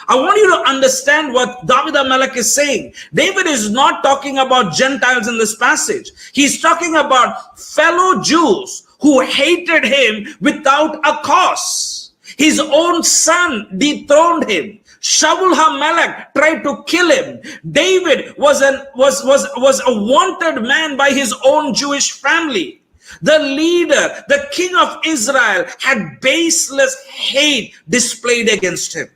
I want you to understand what David HaMelech is saying. David is not talking about Gentiles in this passage. He's talking about fellow Jews who hated him without a cause. His own son dethroned him. Shaul HaMelech tried to kill him. David was a wanted man by his own Jewish family. The leader, the king of Israel, had baseless hate displayed against him.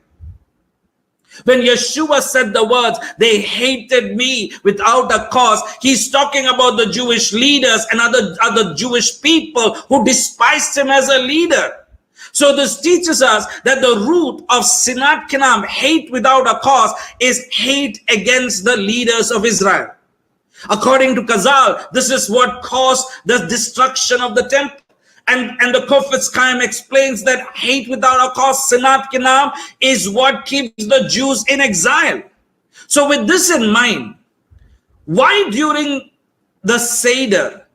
When Yeshua said the words, they hated me without a cause, he's talking about the Jewish leaders and other Jewish people who despised him as a leader. So this teaches us that the root of Sinat Kinam, hate without a cause, is hate against the leaders of Israel. According to Chazal, this is what caused the destruction of the temple. And the Chofetz Chaim explains that hate without a cause, Sinat Kinam, is what keeps the Jews in exile. So with this in mind, why during the Seder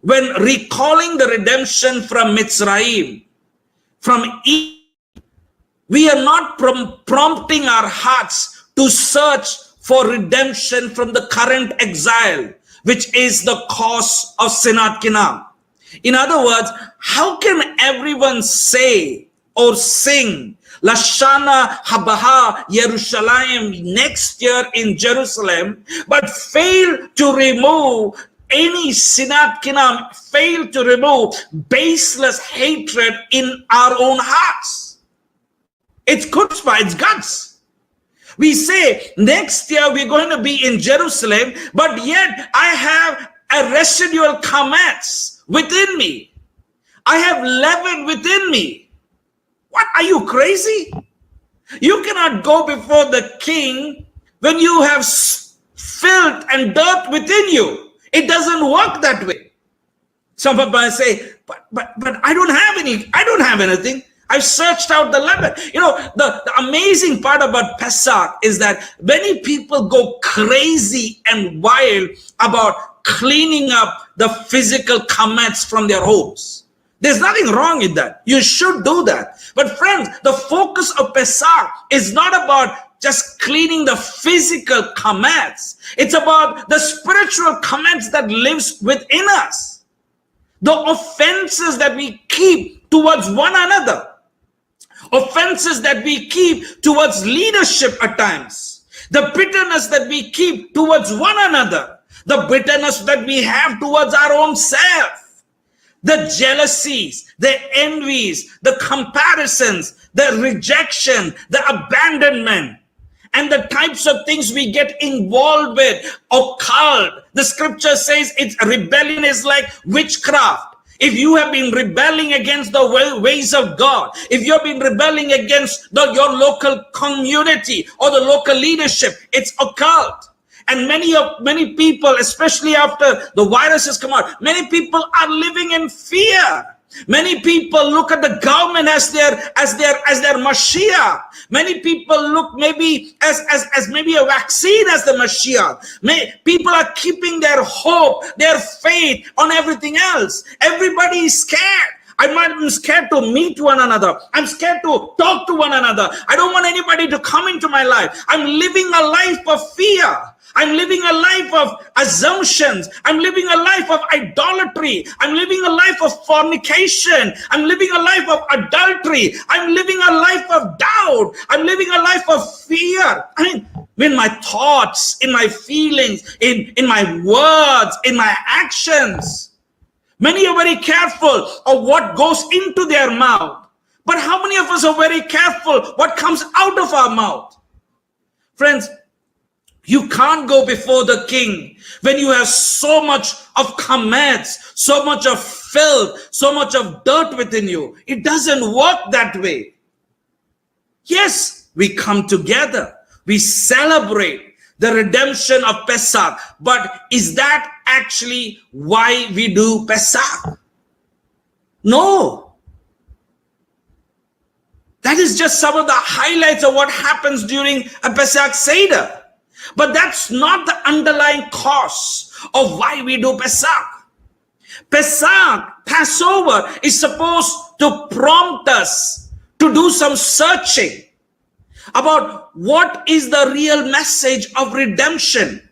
when recalling the redemption from Mitzrayim, from Egypt, we are not prompting our hearts to search for redemption from the current exile, which is the cause of Sinat Kinam. In other words, how can everyone say or sing Lashana Habaha Yerushalayim next year in Jerusalem, but fail to remove any Sinat Kinam, fail to remove baseless hatred in our own hearts? It's chutzpah, it's guts. We say next year we're going to be in Jerusalem, but yet I have a residual kametz within me. I have leaven within me. What, are you crazy? You cannot go before the king when you have filth and dirt within you. It doesn't work that way. Some people say, but I don't have anything. I've searched out the leaven. You know, the amazing part about Pesach is that many people go crazy and wild about cleaning up the physical comments from their homes. There's nothing wrong with that. You should do that. But friends, the focus of Pesach is not about just cleaning the physical comments. It's about the spiritual comments that lives within us. The offenses that we keep towards one another. Offenses that we keep towards leadership at times. The bitterness that we keep towards one another. The bitterness that we have towards our own self. The jealousies, the envies, the comparisons, the rejection, the abandonment, and the types of things we get involved with, occult. The scripture says rebellion is like witchcraft. If you have been rebelling against the ways of God, if you have been rebelling against your local community or the local leadership, it's occult. And many people, especially after the virus has come out, many people are living in fear. Many people look at the government as their Mashiach. Many people look maybe as maybe a vaccine as the Mashiach. People are keeping their hope, their faith on everything else. Everybody is scared. I'm scared to meet one another. I'm scared to talk to one another. I don't want anybody to come into my life. I'm living a life of fear. I'm living a life of assumptions. I'm living a life of idolatry. I'm living a life of fornication. I'm living a life of adultery. I'm living a life of doubt. I'm living a life of fear. I mean, in my thoughts, in my feelings, in my words, in my actions. Many are very careful of what goes into their mouth. But how many of us are very careful what comes out of our mouth? Friends, you can't go before the king when you have so much of comments, so much of filth, so much of dirt within you. It doesn't work that way. Yes, we come together. We celebrate the redemption of Pesach. But is that actually why we do Pesach? No. That is just some of the highlights of what happens during a Pesach Seder. But that's not the underlying cause of why we do Pesach. Passover is supposed to prompt us to do some searching about what is the real message of redemption.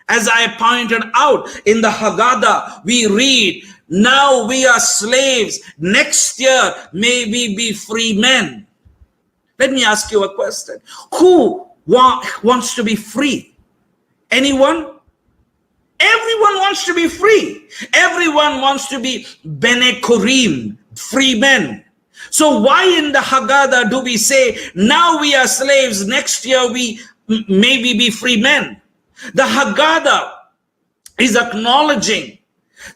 As I pointed out in the Haggadah, we read, now we are slaves, next year may we be free men. Let me ask you a question. Who wants to be free? Anyone? Everyone wants to be free. Everyone wants to be Bene Kurim, free men. So why in the Haggadah do we say, now we are slaves, next year we maybe be free men? The Haggadah is acknowledging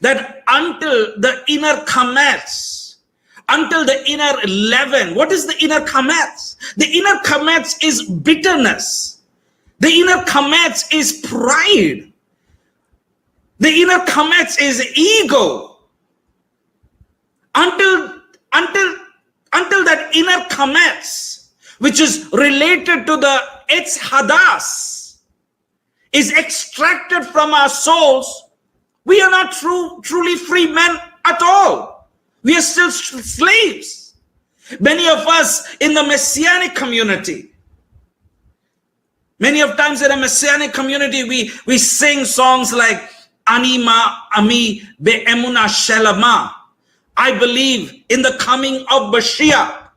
that until the inner kametz, until the inner leaven. What is the inner kametz? The inner kametz is bitterness. The inner kametz is pride. The inner kametz is ego. Until that inner kametz, which is related to the etz hadas, is extracted from our souls, We are not truly free men at all. We are still slaves. Many of us in the Messianic community, many of times in a Messianic community, we sing songs like Anima Ami Be'emuna Shelama. I believe in the coming of Mashiach.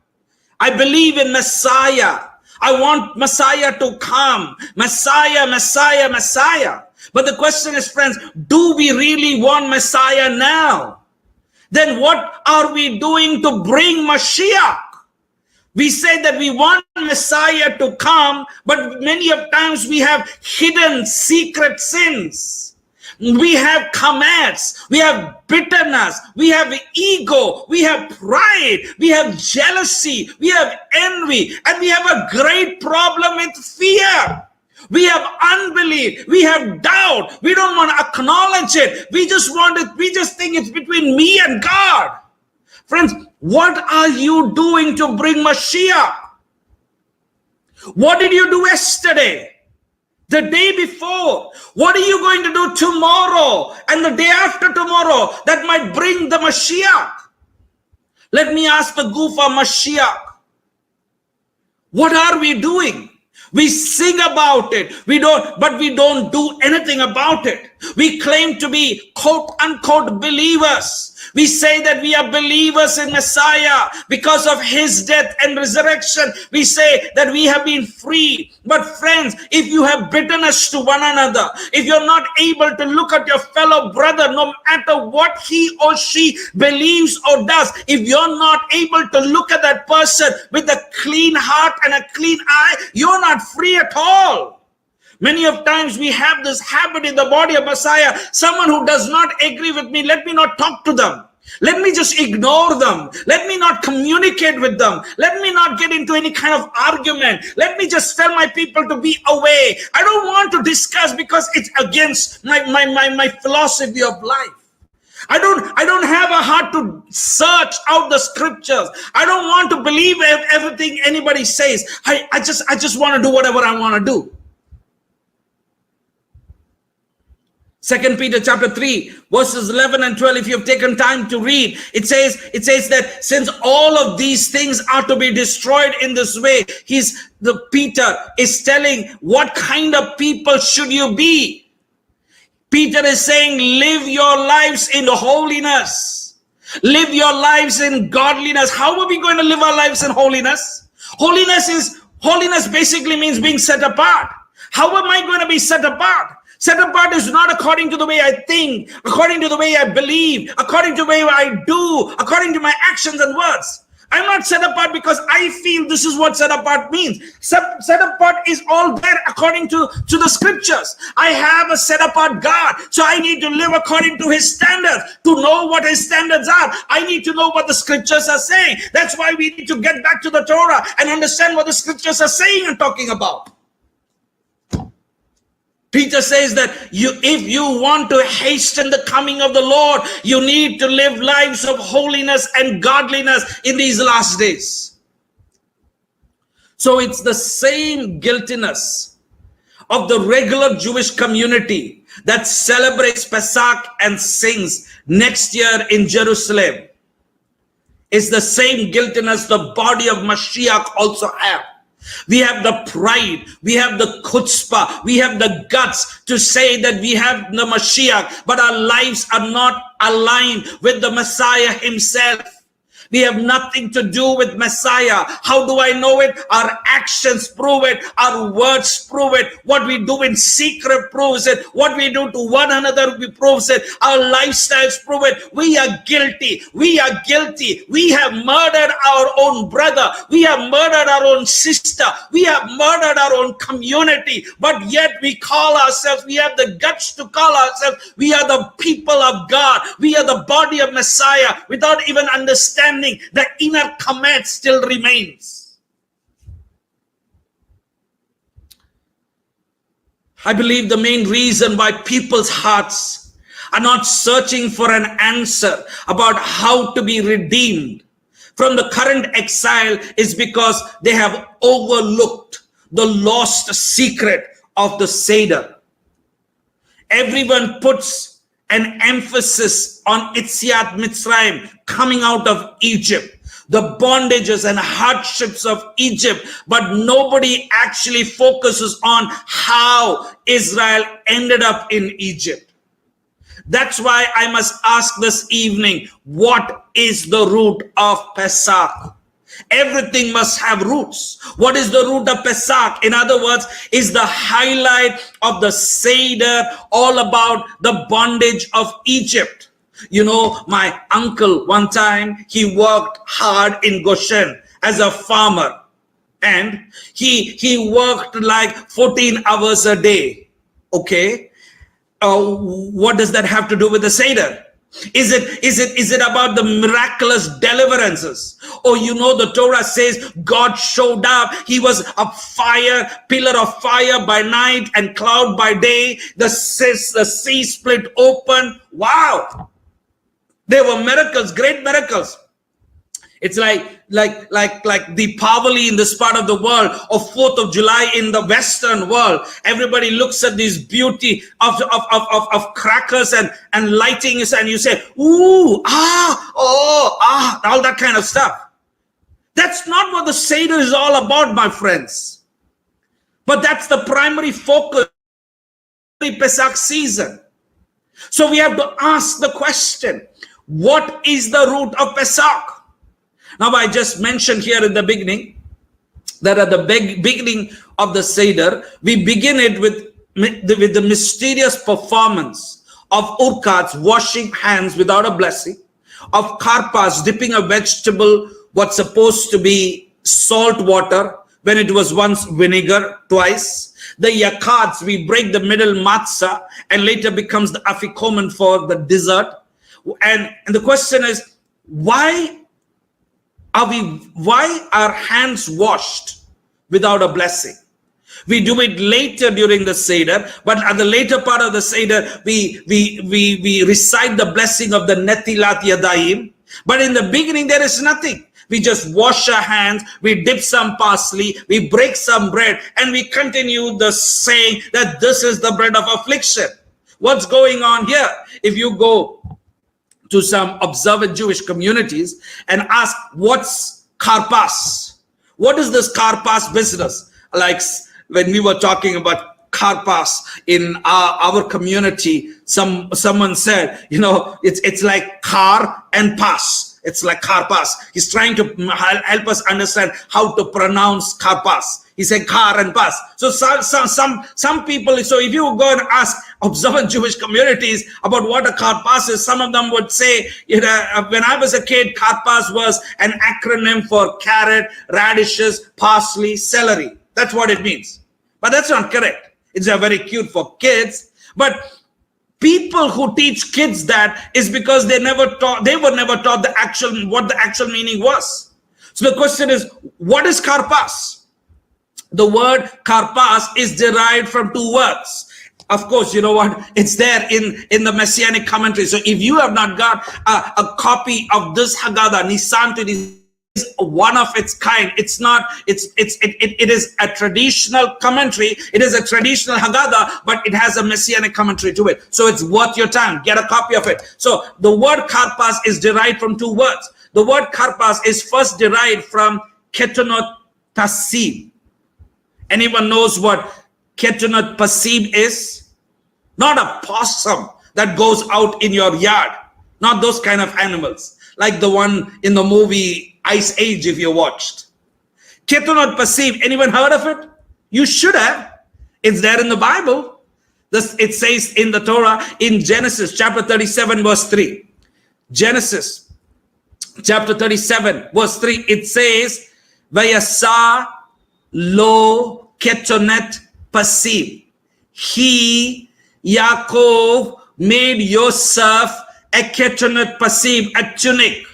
I believe in Messiah. I want Messiah to come. Messiah, Messiah, Messiah. But the question is, friends, do we really want Messiah now? Then what are we doing to bring Mashiach? We say that we want Messiah to come, but many of times we have hidden secret sins. We have commands, we have bitterness, we have ego, we have pride, we have jealousy, we have envy, and we have a great problem with fear. We have unbelief, we have doubt, we don't want to acknowledge it. We just think it's between me and God. Friends, what are you doing to bring Mashiach? What did you do yesterday? The day before? What are you going to do tomorrow and the day after tomorrow that might bring the Mashiach? Let me ask the Gufa Mashiach. What are we doing? We sing about it, but we don't do anything about it. We claim to be quote unquote believers. We say that we are believers in Messiah because of his death and resurrection. We say that we have been free. But friends, if you have bitterness to one another, if you're not able to look at your fellow brother, no matter what he or she believes or does, if you're not able to look at that person with a clean heart and a clean eye, you're not free at all. Many of times we have this habit in the body of Messiah. Someone who does not agree with me, let me not talk to them. Let me just ignore them. Let me not communicate with them. Let me not get into any kind of argument. Let me just tell my people to be away. I don't want to discuss because it's against my philosophy of life. I don't have a heart to search out the scriptures. I don't want to believe everything anybody says. I just want to do whatever I want to do. 2 Peter chapter 3 verses 11 and 12, if you've taken time to read, it says that since all of these things are to be destroyed in this way, Peter is telling what kind of people should you be. Peter is saying, live your lives in holiness. Live your lives in godliness. How are we going to live our lives in holiness? Holiness basically means being set apart. How am I going to be set apart? Set apart is not according to the way I think, according to the way I believe, according to the way I do, according to my actions and words. I'm not set apart because I feel this is what set apart means. Set apart is all there according to the scriptures. I have a set apart God, so I need to live according to his standards. To know what his standards are, I need to know what the scriptures are saying. That's why we need to get back to the Torah and understand what the scriptures are saying and talking about. Peter says that if you want to hasten the coming of the Lord, you need to live lives of holiness and godliness in these last days. So it's the same guiltiness of the regular Jewish community that celebrates Pesach and sings next year in Jerusalem. It's the same guiltiness the body of Mashiach also have. We have the pride, we have the chutzpah, we have the guts to say that we have the Mashiach, but our lives are not aligned with the Messiah himself. We have nothing to do with Messiah. How do I know it? Our actions prove it. Our words prove it. What we do in secret proves it. What we do to one another proves it. Our lifestyles prove it. We are guilty. We are guilty. We have murdered our own brother. We have murdered our own sister. We have murdered our own community. But yet we call ourselves, we have the guts to call ourselves, we are the people of God. We are the body of Messiah without even understanding the inner command still remains. I believe the main reason why people's hearts are not searching for an answer about how to be redeemed from the current exile is because they have overlooked the lost secret of the Seder. Everyone puts an emphasis on Yetziat Mitzrayim, coming out of Egypt, the bondages and hardships of Egypt, but nobody actually focuses on how Israel ended up in Egypt. That's why I must ask this evening, what is the root of Pesach? Everything must have roots. What is the root of Pesach? In other words, is the highlight of the Seder all about the bondage of Egypt. You know, my uncle, one time, he worked hard in Goshen as a farmer. And he worked like 14 hours a day. Okay. What does that have to do with the Seder? Is it about the miraculous deliverances? Or you know, the Torah says God showed up. He was a fire, pillar of fire by night and cloud by day. The sea split open. Wow. There were miracles, great miracles. It's like Deepavali in this part of the world, or 4th of July in the Western world. Everybody looks at this beauty of crackers and lightings, and you say, ooh, all that kind of stuff. That's not what the Seder is all about, my friends. But that's the primary focus of the Pesach season. So we have to ask the question, what is the root of Pesach? Now, I just mentioned here in the beginning that at the beginning of the Seder, we begin it with the mysterious performance of urkats washing hands without a blessing, of karpas dipping a vegetable, what's supposed to be salt water, when it was once vinegar, twice. The yakats, we break the middle matzah and later becomes the afikomen for the dessert. And the question is, why are hands washed without a blessing? We do it later during the Seder, but at the later part of the Seder, we recite the blessing of the Netilat Yadayim. But in the beginning, there is nothing. We just wash our hands, we dip some parsley, we break some bread, and we continue the saying that this is the bread of affliction. What's going on here? If you go to some observant Jewish communities and ask, what's karpas? What is this karpas business? Like when we were talking about karpas in our community, someone said, you know, it's like kar and pas. It's like karpas. He's trying to help us understand how to pronounce karpas. He said kar and pas. So some people, so if you go and ask observant Jewish communities about what a karpas is, some of them would say, you know, when I was a kid, karpas was an acronym for carrot, radishes, parsley, celery. That's what it means. But that's not correct. It's very cute for kids. But people who teach kids that is because they were never taught what the actual meaning was. So the question is, what is karpas? The word karpas is derived from two words. Of course, you know what? It's there in the Messianic commentary. So if you have not got a copy of this Haggadah, Nisan to this, is one of its kind. It's not, it is a traditional commentary. It is a traditional Haggadah, but it has a Messianic commentary to it. So it's worth your time. Get a copy of it. So the word karpas is derived from two words. The word karpas is first derived from ketonot pasib. Anyone knows what ketonot pasib is? Not a possum that goes out in your yard. Not those kind of animals. Like the one in the movie Ice Age, if you watched. Ketonot pasib, anyone heard of it? You should have. It's there in the Bible. It says in the Torah, in Genesis chapter 37 verse 3. Genesis chapter 37 verse 3, it says, Vayasa lo ketonet pasib. He, Yaakov, made Yosef a ketonet pasib, a tunic.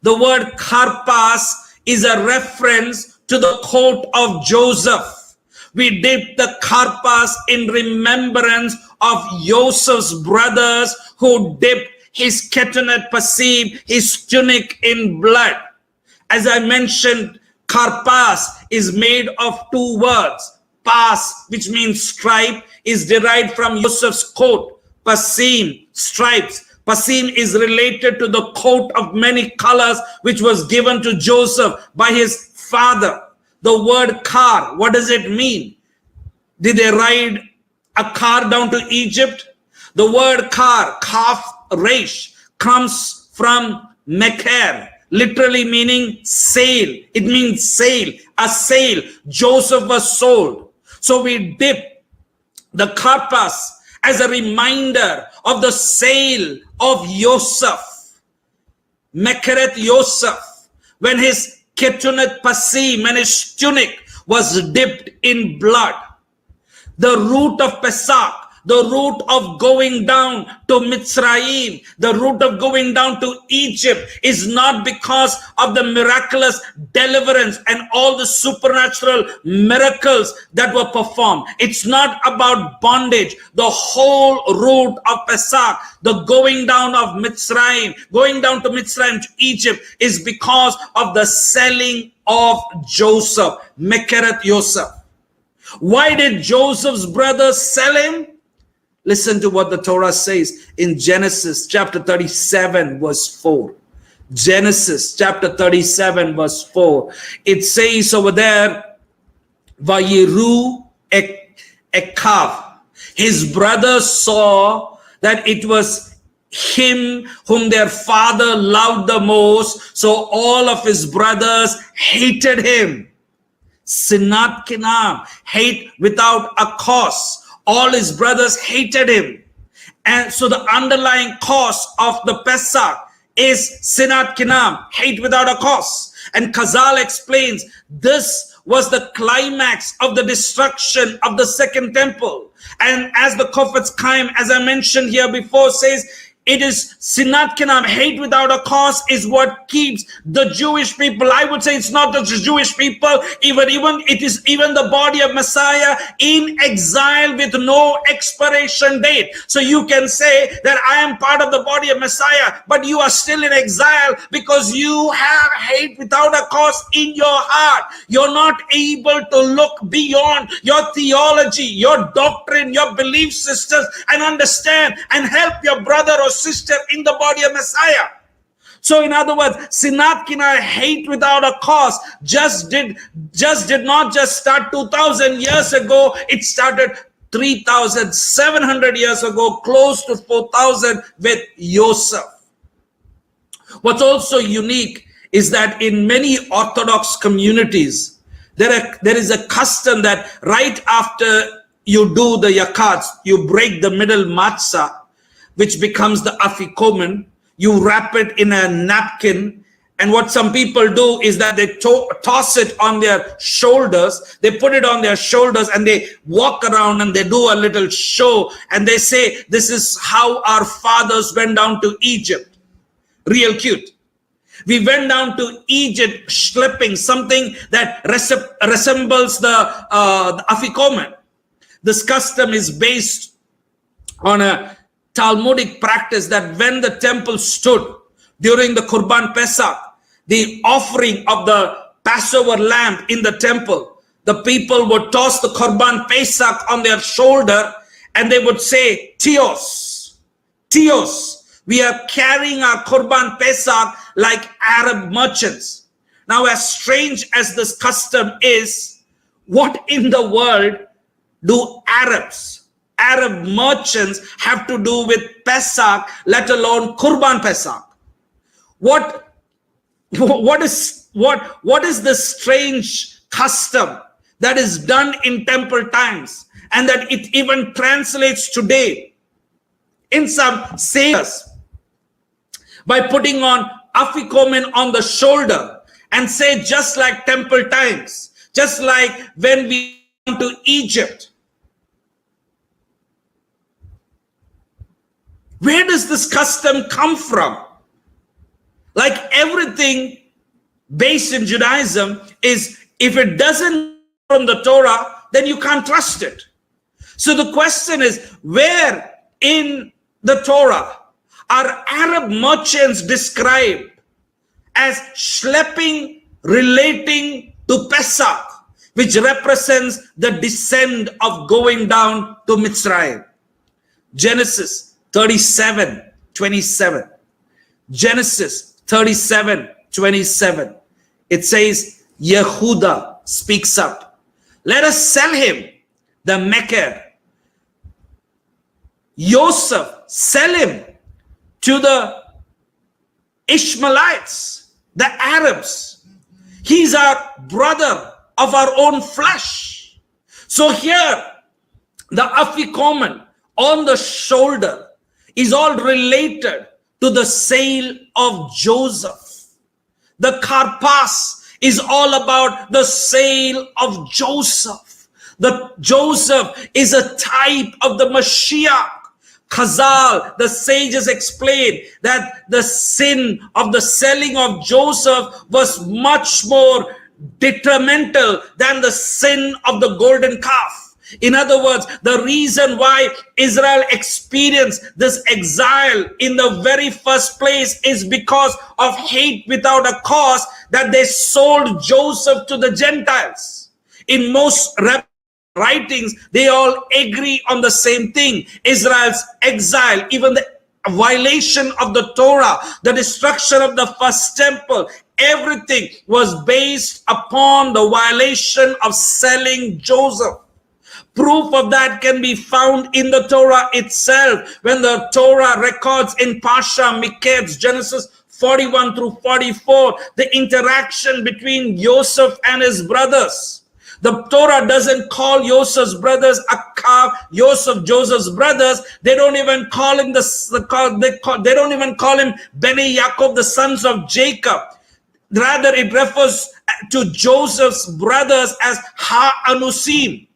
The word karpas is a reference to the coat of Joseph. We dip the karpas in remembrance of Joseph's brothers who dipped his ketonet pasib, his tunic, in blood. As I mentioned, karpas is made of two words. Pas, which means stripe, is derived from Joseph's coat. pasim, stripes. Pasim is related to the coat of many colors which was given to Joseph by his father. The word car, what does it mean? Did they ride a car down to Egypt? The word car, kaf resh, comes from meker, literally meaning sail. It means sail, a sail. Joseph was sold. So we dip the karpas as a reminder of the sail of Yosef, Mekeret Yosef, when his ketunet pasim and his tunic was dipped in blood. The root of Pesach, the root of going down to Mitzrayim, the root of going down to Egypt is not because of the miraculous deliverance and all the supernatural miracles that were performed. It's not about bondage. The whole root of Pesach, the going down of Mitzrayim, going down to Mitzrayim to Egypt is because of the selling of Joseph, Mekeret Yosef. Why did Joseph's brothers sell him? Listen to what the Torah says in Genesis chapter 37 verse 4. Genesis chapter 37 verse 4. It says over there, Vayiru Ekav. His brothers saw that it was him whom their father loved the most, so all of his brothers hated him. Sinat Kinam, hate without a cause. All his brothers hated him. And so the underlying cause of the Pesach is Sinat Kinam, hate without a cause. And Chazal explains this was the climax of the destruction of the second temple. And as the Chofetz Chaim, as I mentioned here before, says, it is Sinat Kinam, hate without a cause, is what keeps the Jewish people. I would say it's not the Jewish people, even it is even the body of Messiah in exile with no expiration date. So you can say that I am part of the body of Messiah, but you are still in exile because you have hate without a cause in your heart. You're not able to look beyond your theology, your doctrine, your belief systems, and understand and help your brother or sister in the body of Messiah. So in other words, Sinat Kinai, hate without a cause, just did not just start 2,000 years ago. It started 3,700 years ago, close to 4,000 with Yosef. What's also unique is that in many Orthodox communities, there is a custom that right after you do the yakats, you break the middle matzah, which becomes the afikomen. You wrap it in a napkin, and what some people do is that they toss it on their shoulders. They put it on their shoulders and they walk around and they do a little show, and they say, this is how our fathers went down to Egypt. Real cute. We went down to Egypt schlepping something that resembles the afikomen. This custom is based on a Talmudic practice that when the temple stood during the Kurban Pesach, the offering of the Passover lamb in the temple, the people would toss the Kurban Pesach on their shoulder and they would say, Tios, Tios, we are carrying our Kurban Pesach like Arab merchants. Now, as strange as this custom is, what in the world do Arab merchants have to do with Pesach, let alone Kurban Pesach? What is this strange custom that is done in temple times and that it even translates today in some sayers by putting on afikomen on the shoulder and say, just like temple times, just like when we went to Egypt. Where does this custom come from? Like everything based in Judaism is, if it doesn't come from the Torah, then you can't trust it. So the question is, where in the Torah are Arab merchants described as schlepping relating to Pesach, which represents the descent of going down to Mitzrayim? Genesis 37:27. Genesis 37:27. It says, Yehuda speaks up. Let us sell him, the Mekir. Yosef, sell him to the Ishmaelites, the Arabs. He's our brother of our own flesh. So here, the afikomen on the shoulder is all related to the sale of Joseph. The karpas is all about the sale of Joseph. The Joseph is a type of the Mashiach. Chazal, the sages explain that the sin of the selling of Joseph was much more detrimental than the sin of the golden calf. In other words, the reason why Israel experienced this exile in the very first place is because of hate without a cause, that they sold Joseph to the Gentiles. In most writings, they all agree on the same thing. Israel's exile, even the violation of the Torah, the destruction of the first temple, everything was based upon the violation of selling Joseph. Proof of that can be found in the Torah itself, when the Torah records in Pasha Miketz, Genesis 41 through 44, the interaction between Joseph and his brothers. The Torah doesn't call Joseph's brothers Joseph, Joseph's brothers. They don't even call him they don't even call him Bnei Yaakov, the sons of Jacob. Rather, it refers to Joseph's brothers as Ha-Anusim,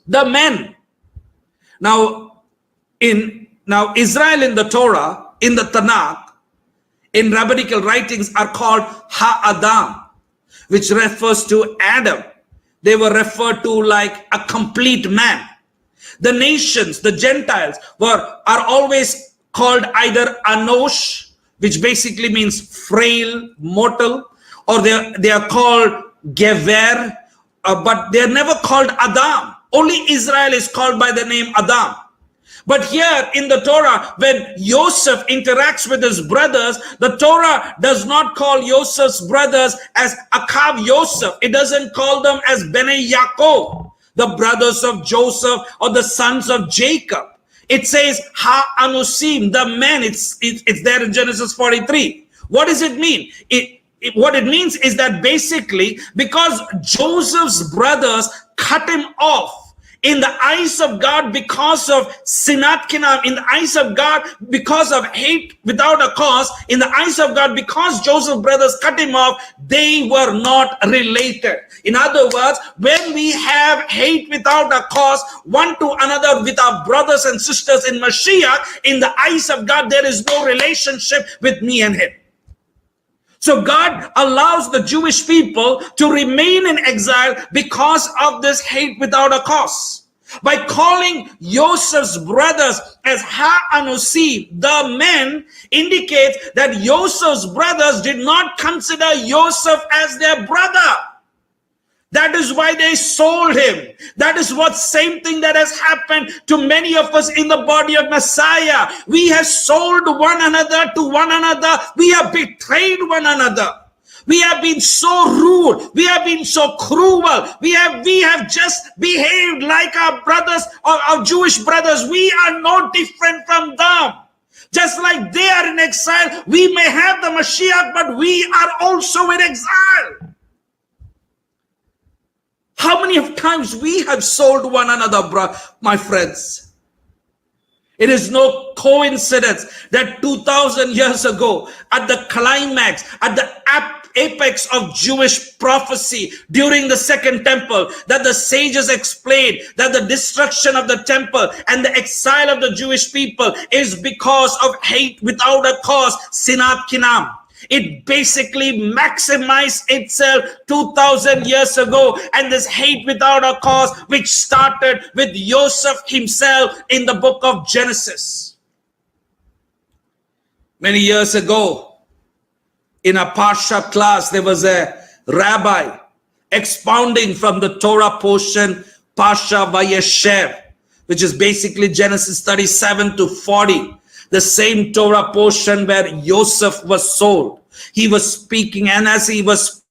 the men. Now Israel in the Torah, in the Tanakh, in rabbinical writings are called Ha-Adam, which refers to Adam. They were referred to like a complete man. The nations, the Gentiles, are always called either Anosh, which basically means frail, mortal, or they are called Gever, but they are never called Adam. Only Israel is called by the name Adam. But here in the Torah, when Joseph interacts with his brothers, the Torah does not call Joseph's brothers as Akav Yosef. It doesn't call them as Bnei Yaakov, the brothers of Joseph or the sons of Jacob. It says Ha-Anusim, the men. It's there in Genesis 43. What does it mean? What it means is that basically, because Joseph's brothers cut him off, in the eyes of God, because of Sinat Kinam, in the eyes of God, because of hate without a cause, in the eyes of God, because Joseph's brothers cut him off, they were not related. In other words, when we have hate without a cause, one to another with our brothers and sisters in Mashiach, in the eyes of God, there is no relationship with me and him. So God allows the Jewish people to remain in exile because of this hate without a cause. By calling Joseph's brothers as Ha-Anusi, the men, indicates that Joseph's brothers did not consider Joseph as their brother. That is why they sold him. That is what same thing that has happened to many of us in the body of Messiah. We have sold one another to one another. We have betrayed one another. We have been so rude. We have been so cruel. We have just behaved like our brothers, or our Jewish brothers. We are no different from them. Just like they are in exile, we may have the Mashiach, but we are also in exile. How many of times we have sold one another, my friends? It is no coincidence that 2,000 years ago, at the climax, at the apex of Jewish prophecy during the Second Temple, that the sages explained that the destruction of the temple and the exile of the Jewish people is because of hate without a cause, Sinat Kinam. It basically maximized itself 2,000 years ago, and this hate without a cause, which started with Joseph himself in the book of Genesis. Many years ago, in a Parsha class, there was a rabbi expounding from the Torah portion, Parsha Vayeshev, which is basically Genesis 37 to 40, the same Torah portion where Joseph was sold. He was speaking, and as he was,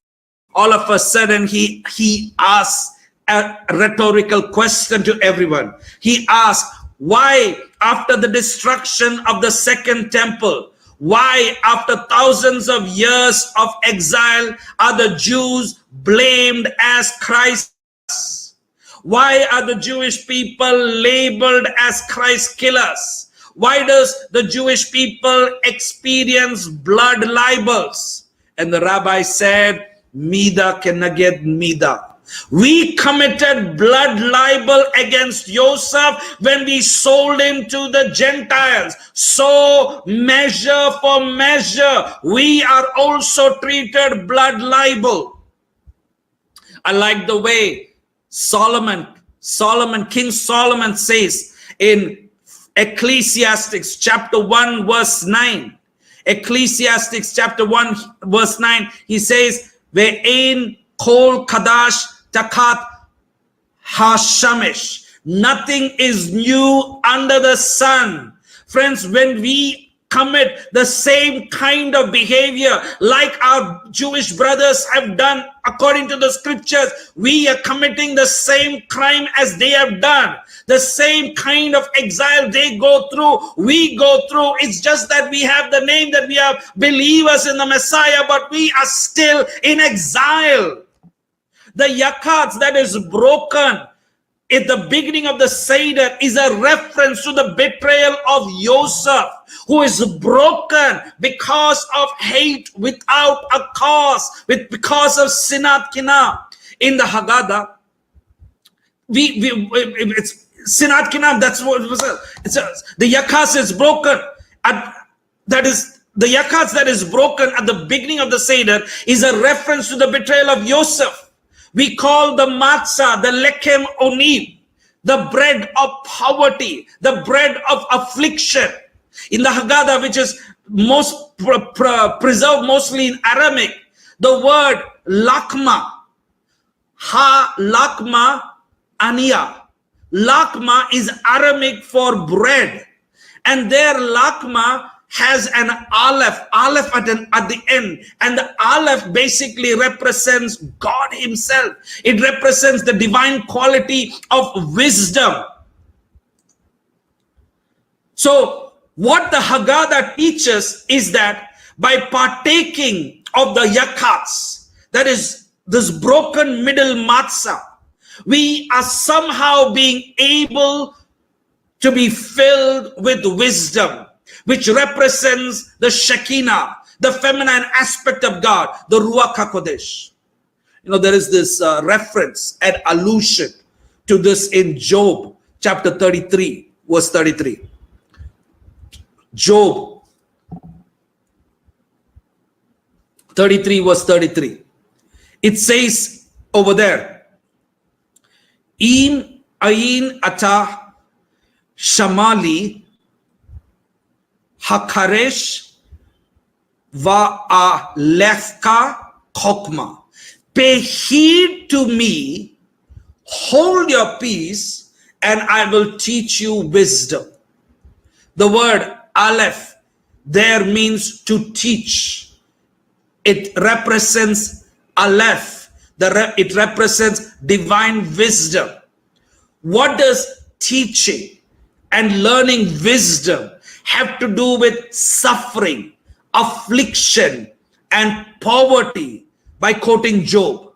all of a sudden he asked a rhetorical question to everyone. He asked, why after the destruction of the second temple, why after thousands of years of exile are the Jews blamed as Christ? Why are the Jewish people labeled as Christ killers? Why does the Jewish people experience blood libels? And the rabbi said, Mida keneged Mida. We committed blood libel against Joseph when we sold him to the Gentiles. So measure for measure, we are also treated blood libel. I like the way King Solomon says in Ecclesiastes chapter 1 verse 9. Ecclesiastes chapter 1 verse 9, he says, Ve'ein kol kadash takat hashamesh. Nothing is new under the sun. Friends, when we commit the same kind of behavior like our Jewish brothers have done according to the scriptures, we are committing the same crime as they have done. The same kind of exile they go through, we go through. It's just that we have the name that we are believers in the Messiah, but we are still in exile. The yakats that is broken at the beginning of the Seder is a reference to the betrayal of Joseph, who is broken because of hate without a cause, because of sinat kina. In the Haggadah, it's sinat kina. That's what it was. The yakas is broken. That is the yakas that is broken at the beginning of the Seder is a reference to the betrayal of Joseph. We call the matzah, the lechem onim, the bread of poverty, the bread of affliction. In the Haggadah, which is most preserved mostly in Aramaic, the word lakma, lakma ania. Lakma is Aramaic for bread. And there lakma has an aleph at the end, and the aleph basically represents God himself. It represents the divine quality of wisdom. So what the Haggadah teaches is that by partaking of the yakats, that is this broken middle matzah, we are somehow being able to be filled with wisdom, which represents the Shekinah, the feminine aspect of God, the Ruach HaKodesh. You know, there is this reference and allusion to this in Job chapter 33, verse 33. Job 33, verse 33. It says over there, Im ayin ata shamali hakaresh va'alefka chokma. Pay heed to me, hold your peace, and I will teach you wisdom. The word aleph there means to teach. It represents aleph. It represents divine wisdom. What does teaching and learning wisdom have to do with suffering, affliction, and poverty? By quoting Job.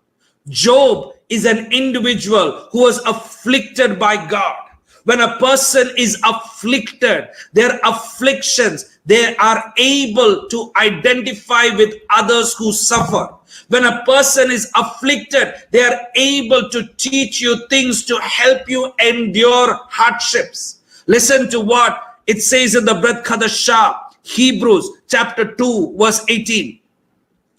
Job is an individual who was afflicted by God. When a person is afflicted, their afflictions, they are able to identify with others who suffer. When a person is afflicted, they are able to teach you things to help you endure hardships. Listen to what it says in the Brit Chadashah, Hebrews chapter 2, verse 18.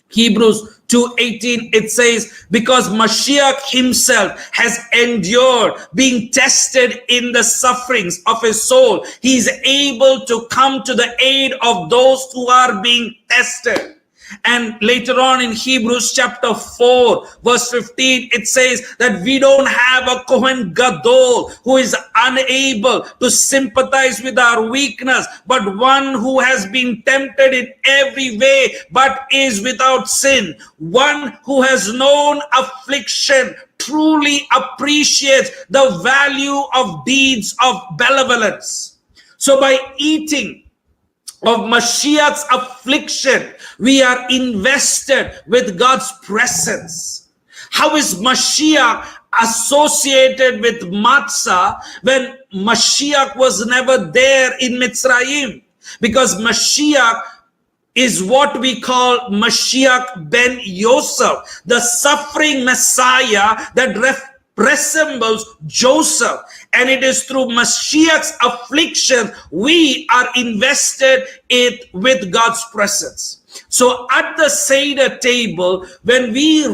Hebrews 2:18, it says, because Mashiach himself has endured being tested in the sufferings of his soul, he is able to come to the aid of those who are being tested. And later on in Hebrews chapter 4, verse 15, it says that we don't have a Kohen Gadol who is unable to sympathize with our weakness, but one who has been tempted in every way, but is without sin. One who has known affliction, truly appreciates the value of deeds of benevolence. So by eating of Mashiach's affliction, we are invested with God's presence. How is Mashiach associated with matzah when Mashiach was never there in Mitzrayim? Because Mashiach is what we call Mashiach ben Yosef, the suffering Messiah that resembles Joseph. And it is through Mashiach's affliction we are invested with God's presence. So at the Seder table, when we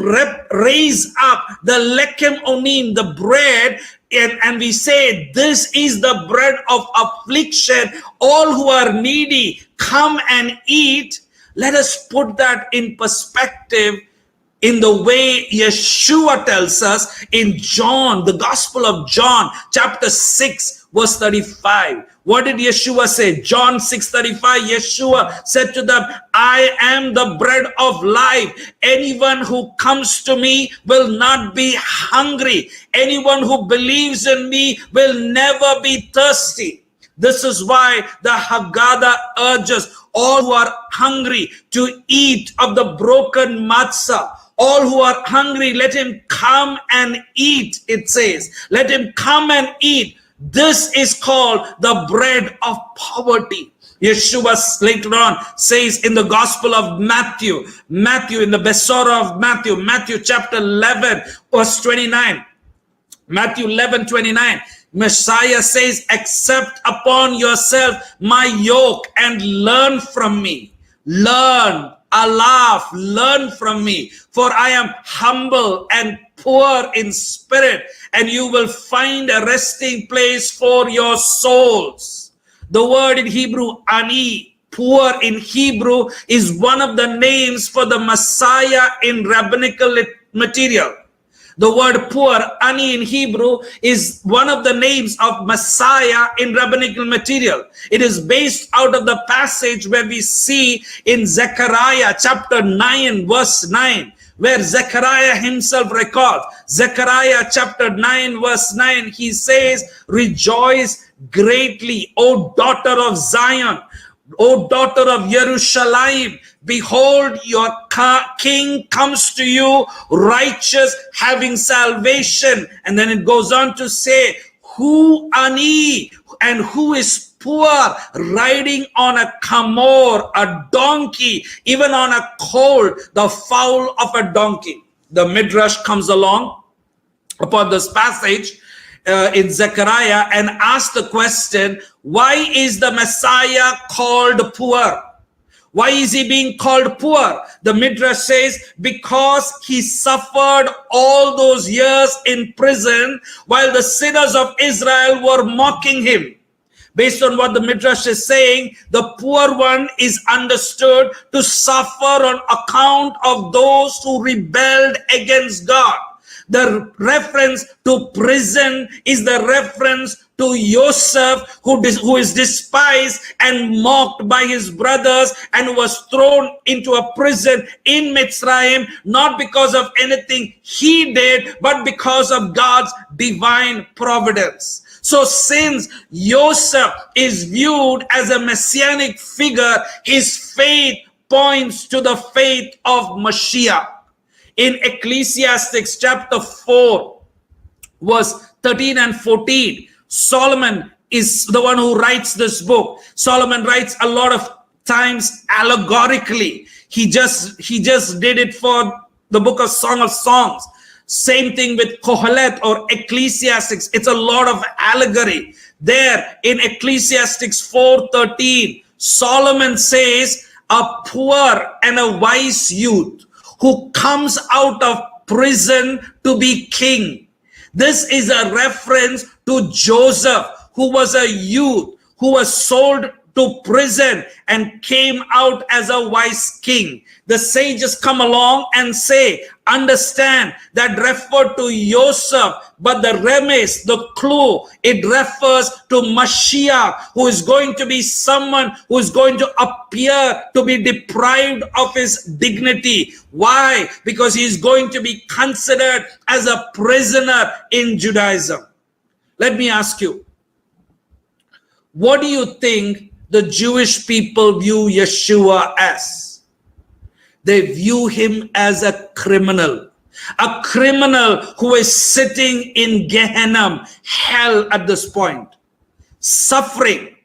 raise up the lechem onim, the bread, and we say, this is the bread of affliction, all who are needy, come and eat. Let us put that in perspective in the way Yeshua tells us in John, the Gospel of John, chapter 6, verse 35. What did Yeshua say? John 6:35, Yeshua said to them, I am the bread of life. Anyone who comes to me will not be hungry. Anyone who believes in me will never be thirsty. This is why the Haggadah urges all who are hungry to eat of the broken matzah. All who are hungry, let him come and eat, it says. Let him come and eat. This is called the bread of poverty. Yeshua later on says in the Gospel of Matthew, in the Besorah of Matthew chapter 11, verse 29. Matthew 11:29. Messiah says, accept upon yourself my yoke and learn from me. Learn from me, for I am humble and poor in spirit, and you will find a resting place for your souls. The word in Hebrew, ani, poor in Hebrew, is one of the names for the Messiah in rabbinical material. The word poor, ani in Hebrew, is one of the names of Messiah in rabbinical material. It is based out of the passage where we see in Zechariah chapter 9, verse 9, where Zechariah himself records. Zechariah chapter 9, verse 9, he says, rejoice greatly, O daughter of Zion, O daughter of Jerusalem, behold, your king comes to you, righteous, having salvation. And then it goes on to say, who ani, and who is poor, riding on a kamor, a donkey, even on a colt, the fowl of a donkey. The Midrash comes along upon this passage in Zechariah and asks the question, why is the Messiah called poor? Why is he being called poor? The Midrash says, because he suffered all those years in prison while the sinners of Israel were mocking him. Based on what the Midrash is saying, the poor one is understood to suffer on account of those who rebelled against God. The reference to prison is the reference to Joseph, who is despised and mocked by his brothers and was thrown into a prison in Mitzrayim, not because of anything he did, but because of God's divine providence. So since Joseph is viewed as a messianic figure, his faith points to the faith of Mashiach. In Ecclesiastes chapter 4, verse 13 and 14, Solomon is the one who writes this book. Solomon writes a lot of times allegorically. He just did it for the book of Song of Songs. Same thing with Kohelet or Ecclesiastes. It's a lot of allegory. There in Ecclesiastes 4:13, Solomon says, a poor and a wise youth who comes out of prison to be king. This is a reference to Joseph, who was a youth, who was sold to prison and came out as a wise king. The sages come along and say, understand that referred to Joseph, but the remes, the clue, it refers to Mashiach, who is going to be someone who is going to appear to be deprived of his dignity. Why? Because he is going to be considered as a prisoner in Judaism. Let me ask you, what do you think the Jewish people view Yeshua as? They view him as a criminal who is sitting in Gehenna, hell at this point, suffering.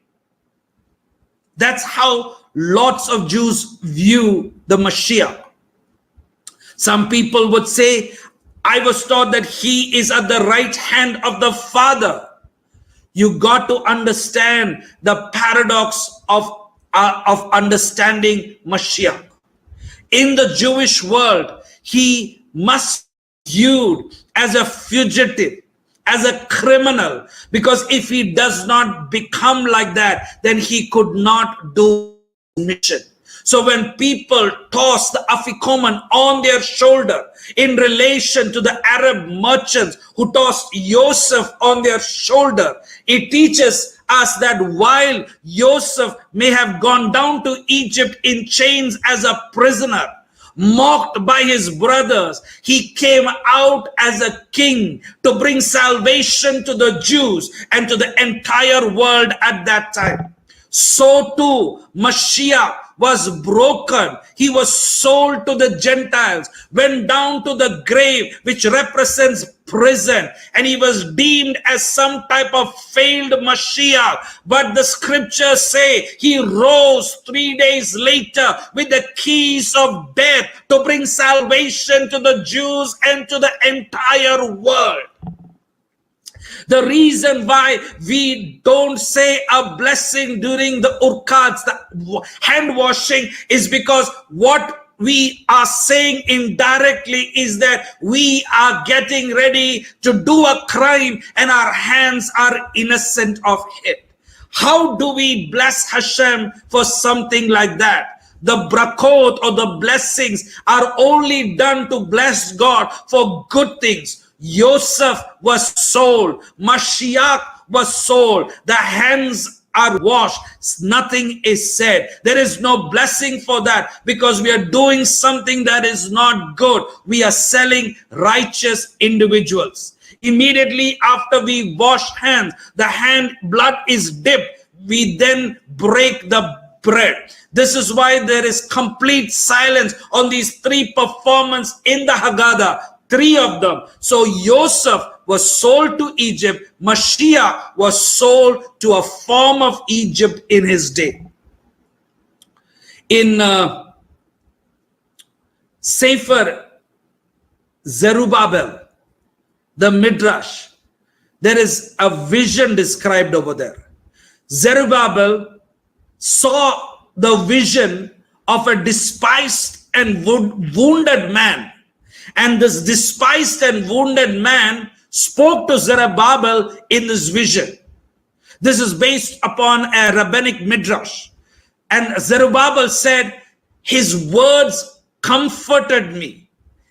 That's how lots of Jews view the Mashiach. Some people would say, I was taught that he is at the right hand of the Father. You got to understand the paradox of understanding Mashiach. In the Jewish world, he must be viewed as a fugitive, as a criminal, because if he does not become like that, then he could not do mission. So when people toss the afikoman on their shoulder in relation to the Arab merchants who tossed Joseph on their shoulder, it teaches us that while Joseph may have gone down to Egypt in chains as a prisoner, mocked by his brothers, he came out as a king to bring salvation to the Jews and to the entire world at that time. So too, Mashiach was broken. He was sold to the Gentiles, went down to the grave, which represents prison, and he was deemed as some type of failed Mashiach. But the scriptures say he rose 3 days later with the keys of death to bring salvation to the Jews and to the entire world. The reason why we don't say a blessing during the urkats, the hand washing, is because what we are saying indirectly is that we are getting ready to do a crime and our hands are innocent of it. How do we bless Hashem for something like that? The brakot or the blessings are only done to bless God for good things. Joseph was sold. Mashiach was sold. The hands are washed. Nothing is said. There is no blessing for that because we are doing something that is not good. We are selling righteous individuals. Immediately after we wash hands, the hand blood is dipped. We then break the bread. This is why there is complete silence on these three performances in the Haggadah. 3 of them. So Joseph was sold to Egypt. Mashiach was sold to a form of Egypt in his day. In Sefer Zerubbabel, the Midrash, there is a vision described over there. Zerubbabel saw the vision of a despised and wounded man. And this despised and wounded man spoke to Zerubbabel in this vision. This is based upon a rabbinic midrash. And Zerubbabel said, his words comforted me.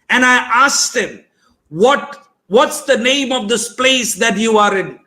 And I asked him, what's the name of this place that you are in?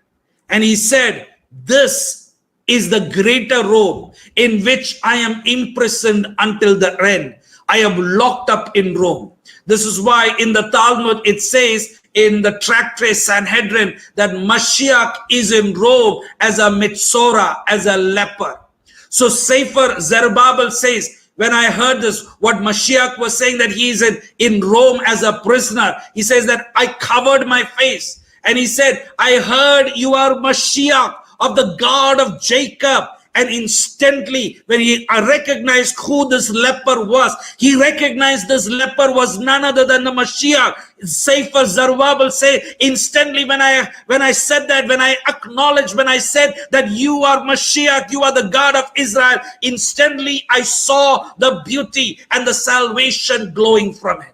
And he said, this is the greater Rome in which I am imprisoned until the end. I am locked up in Rome. This is why in the Talmud it says in the Tractate Sanhedrin that Mashiach is in Rome as a Mitzora, as a leper. So Sefer Zerubbabel says, when I heard this, what Mashiach was saying that he is in Rome as a prisoner, he says that I covered my face. And he said, I heard you are Mashiach of the God of Jacob. And instantly, when he recognized who this leper was, he recognized this leper was none other than the Mashiach. Sefer Zerubbabel say, instantly when I said that, when I acknowledged, when I said that you are Mashiach, you are the God of Israel, instantly I saw the beauty and the salvation glowing from him.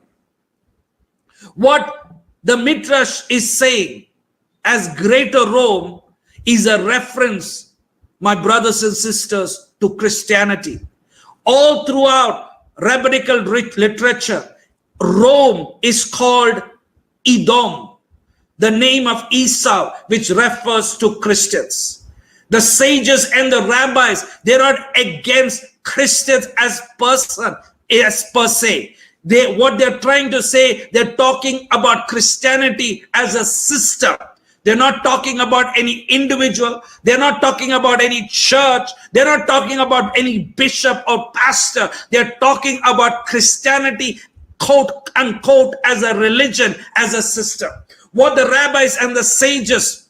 What the Midrash is saying as greater Rome is a reference my brothers and sisters, to Christianity. All throughout rabbinical literature, Rome is called Edom, the name of Esau, which refers to Christians. The sages and the rabbis, they're not against Christians as per se. What they're trying to say, they're talking about Christianity as a system. They're not talking about any individual. They're not talking about any church. They're not talking about any bishop or pastor. They're talking about Christianity, quote unquote, as a religion, as a system. What the rabbis and the sages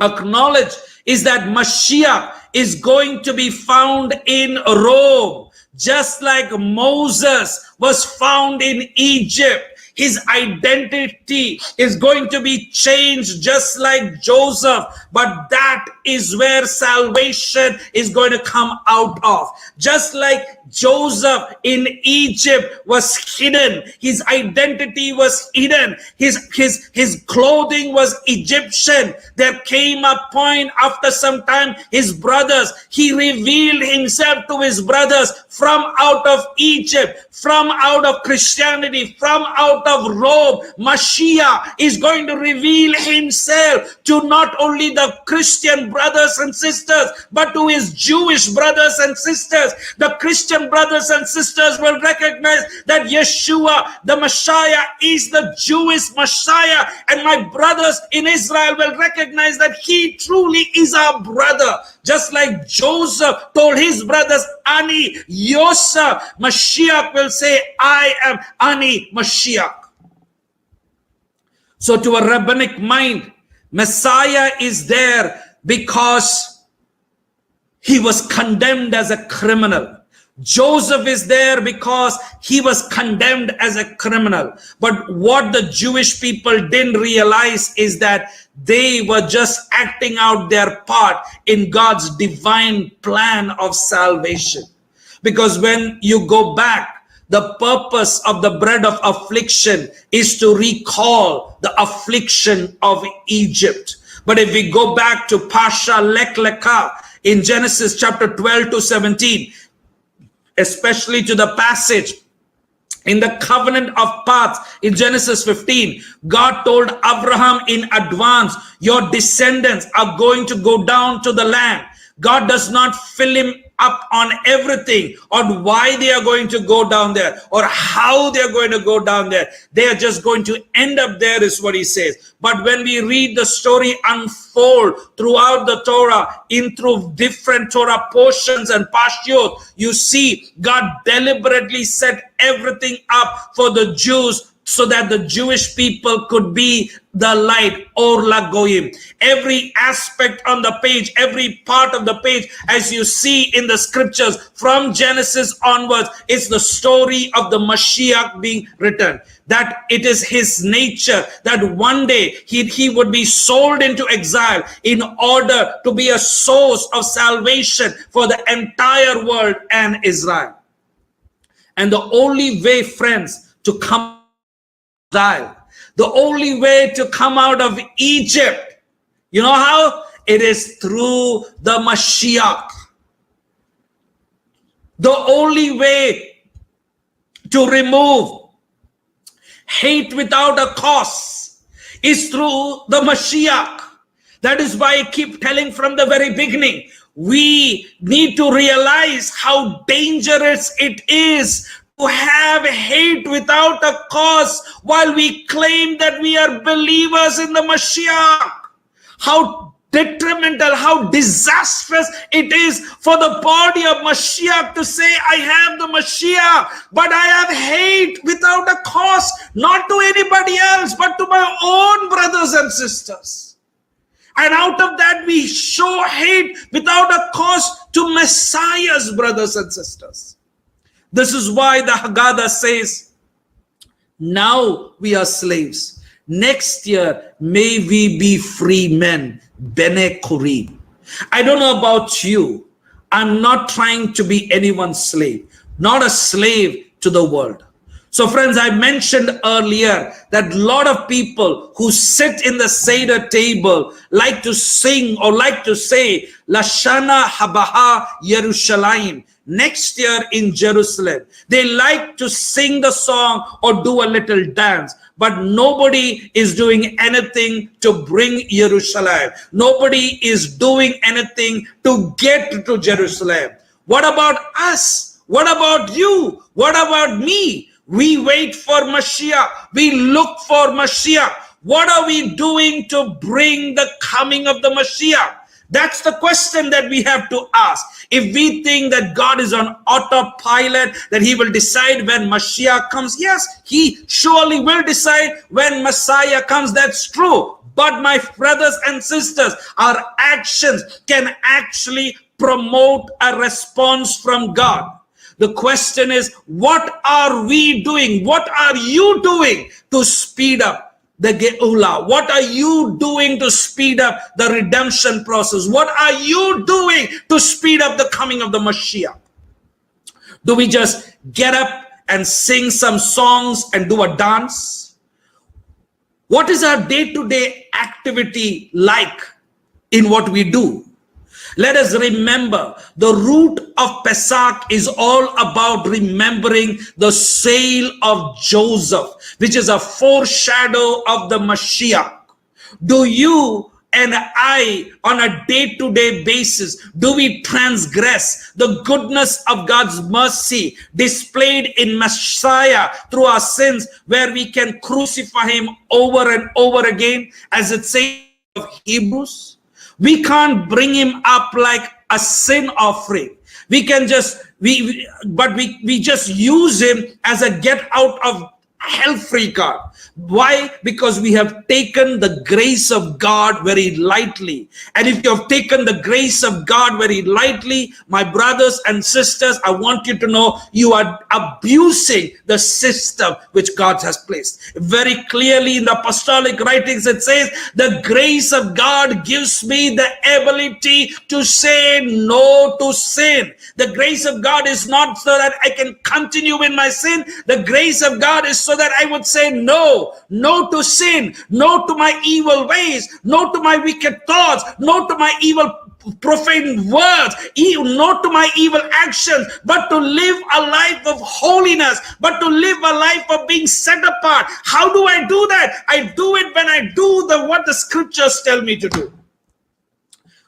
acknowledge is that Mashiach is going to be found in Rome, just like Moses was found in Egypt. His identity is going to be changed just like Joseph, but that is where salvation is going to come out of. Just like Joseph in Egypt was hidden, his identity was hidden, his clothing was Egyptian. There came a point after some time, his brothers, he revealed himself to his brothers from out of Egypt, from out of Christianity, from out of Rome. Mashiach is going to reveal himself to not only the Christian brothers and sisters, but to his Jewish brothers and sisters. The Christian brothers and sisters will recognize that Yeshua, the Messiah, is the Jewish Messiah, and my brothers in Israel will recognize that he truly is our brother. Just like Joseph told his brothers, Ani Yosef, Mashiach will say, I am Ani Mashiach. So to a rabbinic mind, Messiah is there because he was condemned as a criminal. Joseph is there because he was condemned as a criminal. But what the Jewish people didn't realize is that they were just acting out their part in God's divine plan of salvation. Because when you go back, the purpose of the bread of affliction is to recall the affliction of Egypt. But if we go back to Pasha Lek Lekah in Genesis chapter 12 to 17, especially to the passage in the covenant of paths in Genesis 15, God told Abraham in advance, your descendants are going to go down to the land. God does not fill him up on everything, on why they are going to go down there or how they are going to go down there. They are just going to end up there, is what he says. But when we read the story unfold throughout the Torah, through different Torah portions and pashiyot, you see God deliberately set everything up for the Jews so that the Jewish people could be the light, or lagoyim. Every aspect on the page, every part of the page, as you see in the scriptures from Genesis onwards, is the story of the Mashiach being written. That it is his nature that one day he would be sold into exile in order to be a source of salvation for the entire world and Israel. And the only way, friends, to come exile, the only way to come out of Egypt, you know how? It is through the Mashiach. The only way to remove hate without a cause is through the Mashiach. That is why I keep telling from the very beginning, we need to realize how dangerous it is to have hate without a cause while we claim that we are believers in the Mashiach. How detrimental, how disastrous it is for the body of Mashiach to say, I have the Mashiach, but I have hate without a cause, not to anybody else, but to my own brothers and sisters. And out of that, we show hate without a cause to Messiah's brothers and sisters. This is why the Haggadah says, now we are slaves. Next year, may we be free men. Bene Kurim. I don't know about you. I'm not trying to be anyone's slave. Not a slave to the world. So friends, I mentioned earlier that a lot of people who sit in the Seder table like to sing or like to say, Lashana Habaha Yerushalayim, next year in Jerusalem. They like to sing the song or do a little dance, but nobody is doing anything to bring Jerusalem. Nobody is doing anything to get to Jerusalem. What about us? What about you? What about me? We wait for Mashiach. We look for Mashiach. What are we doing to bring the coming of the Mashiach? That's the question that we have to ask. If we think that God is on autopilot, that he will decide when Mashiach comes, yes, he surely will decide when Messiah comes. That's true. But my brothers and sisters, our actions can actually promote a response from God. The question is, what are we doing? What are you doing to speed up the Geulah? What are you doing to speed up the redemption process? What are you doing to speed up the coming of the Mashiach? Do we just get up and sing some songs and do a dance? What is our day-to-day activity like in what we do? Let us remember the root of Pesach is all about remembering the sale of Joseph, which is a foreshadow of the Mashiach. Do you and I, on a day-to-day basis, do we transgress the goodness of God's mercy displayed in Messiah through our sins, where we can crucify him over and over again, as it says of Hebrews? We can't bring him up like a sin offering. We can just, we just use him as a get out of hell free card. Why? Because we have taken the grace of God very lightly. And if you have taken the grace of God very lightly, my brothers and sisters, I want you to know you are abusing the system which God has placed. Very clearly in the apostolic writings, it says, the grace of God gives me the ability to say no to sin. The grace of God is not so that I can continue in my sin. The grace of God is so that I would say no. No to sin, no to my evil ways, no to my wicked thoughts, no to my evil profane words, no to my evil actions, but to live a life of holiness, but to live a life of being set apart. How do I do that? I do it when I do what the scriptures tell me to do.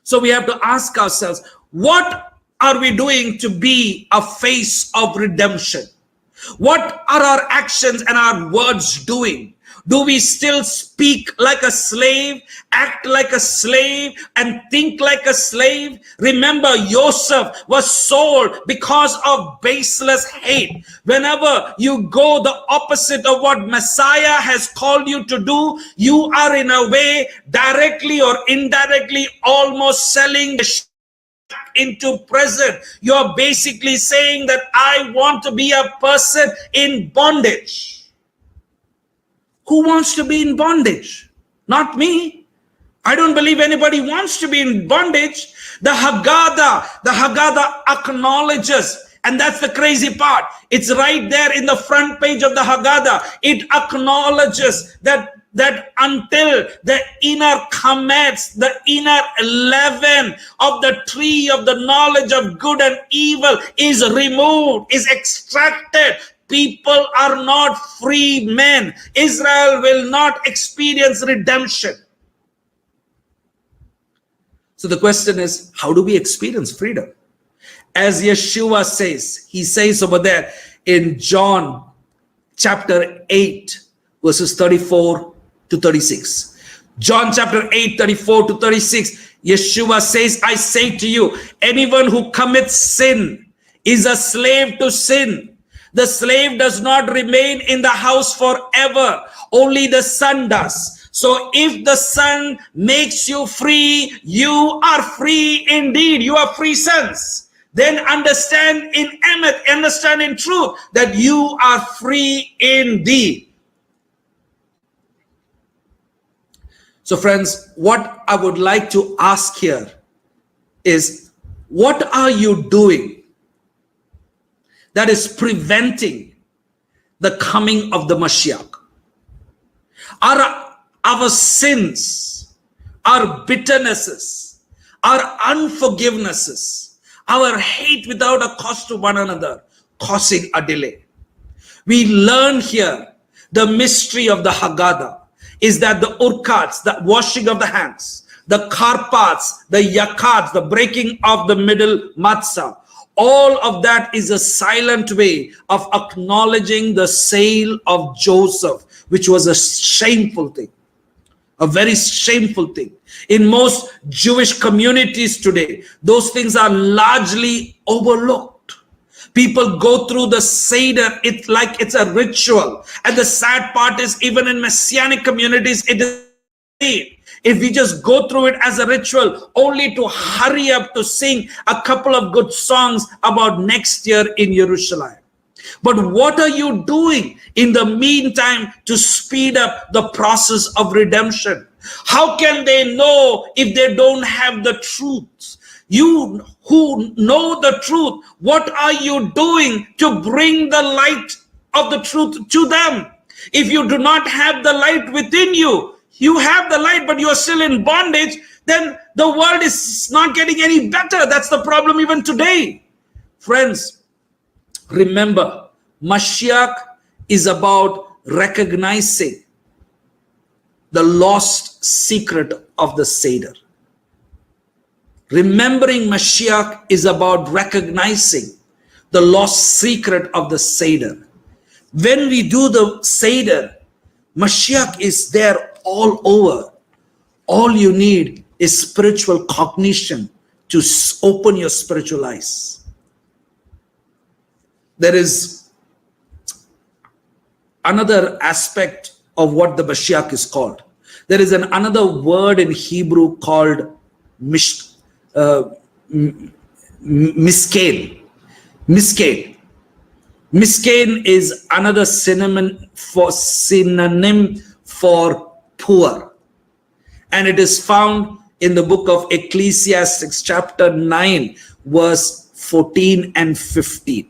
So we have to ask ourselves, what are we doing to be a face of redemption? What are our actions and our words doing? Do we still speak like a slave, act like a slave, and think like a slave? Remember, Joseph was sold because of baseless hate. Whenever you go the opposite of what Messiah has called you to do, you are in a way, directly or indirectly, almost selling the into prison. You're basically saying that I want to be a person in bondage. Who wants to be in bondage? Not me. I don't believe anybody wants to be in bondage. The Haggadah acknowledges, and that's the crazy part. It's right there in the front page of the Haggadah. It acknowledges that until the inner chametz, the inner leaven of the tree of the knowledge of good and evil is removed, is extracted, people are not free men. Israel will not experience redemption. So the question is, how do we experience freedom? As Yeshua says, he says over there in John chapter 8, verses 34 to 36. John chapter 8, 34 to 36, Yeshua says, I say to you, anyone who commits sin is a slave to sin. The slave does not remain in the house forever. Only the Son does. So if the Son makes you free, you are free indeed. You are free sons. Then understand in emet, understand in truth that you are free indeed. So friends, what I would like to ask here is, what are you doing that is preventing the coming of the Mashiach. Our sins, our bitternesses, our unforgivenesses, our hate without a cause to one another, causing a delay. We learn here the mystery of the Haggadah is that the urkats, the washing of the hands, the karpats, the yakats, the breaking of the middle matzah, all of that is a silent way of acknowledging the sale of Joseph, which was a shameful thing, a very shameful thing. In most Jewish communities today, those things are largely overlooked. People go through the Seder, it's like it's a ritual. And the sad part is, even in Messianic communities, it is. If we just go through it as a ritual, only to hurry up to sing a couple of good songs about next year in Jerusalem. But what are you doing in the meantime to speed up the process of redemption? How can they know if they don't have the truth? You who know the truth, what are you doing to bring the light of the truth to them? If you do not have the light within you, you have the light, but you are still in bondage, then the world is not getting any better. That's the problem even today. Friends, remember, Mashiach is about recognizing the lost secret of the Seder. Remembering Mashiach is about recognizing the lost secret of the Seder. When we do the Seder, Mashiach is there all over. All you need is spiritual cognition to open your spiritual eyes. There is another aspect of what the Mashiach is called. There is another word in Hebrew called Miskale. Miskin is another synonym for poor. And it is found in the book of Ecclesiastes chapter 9, verse 14 and 15.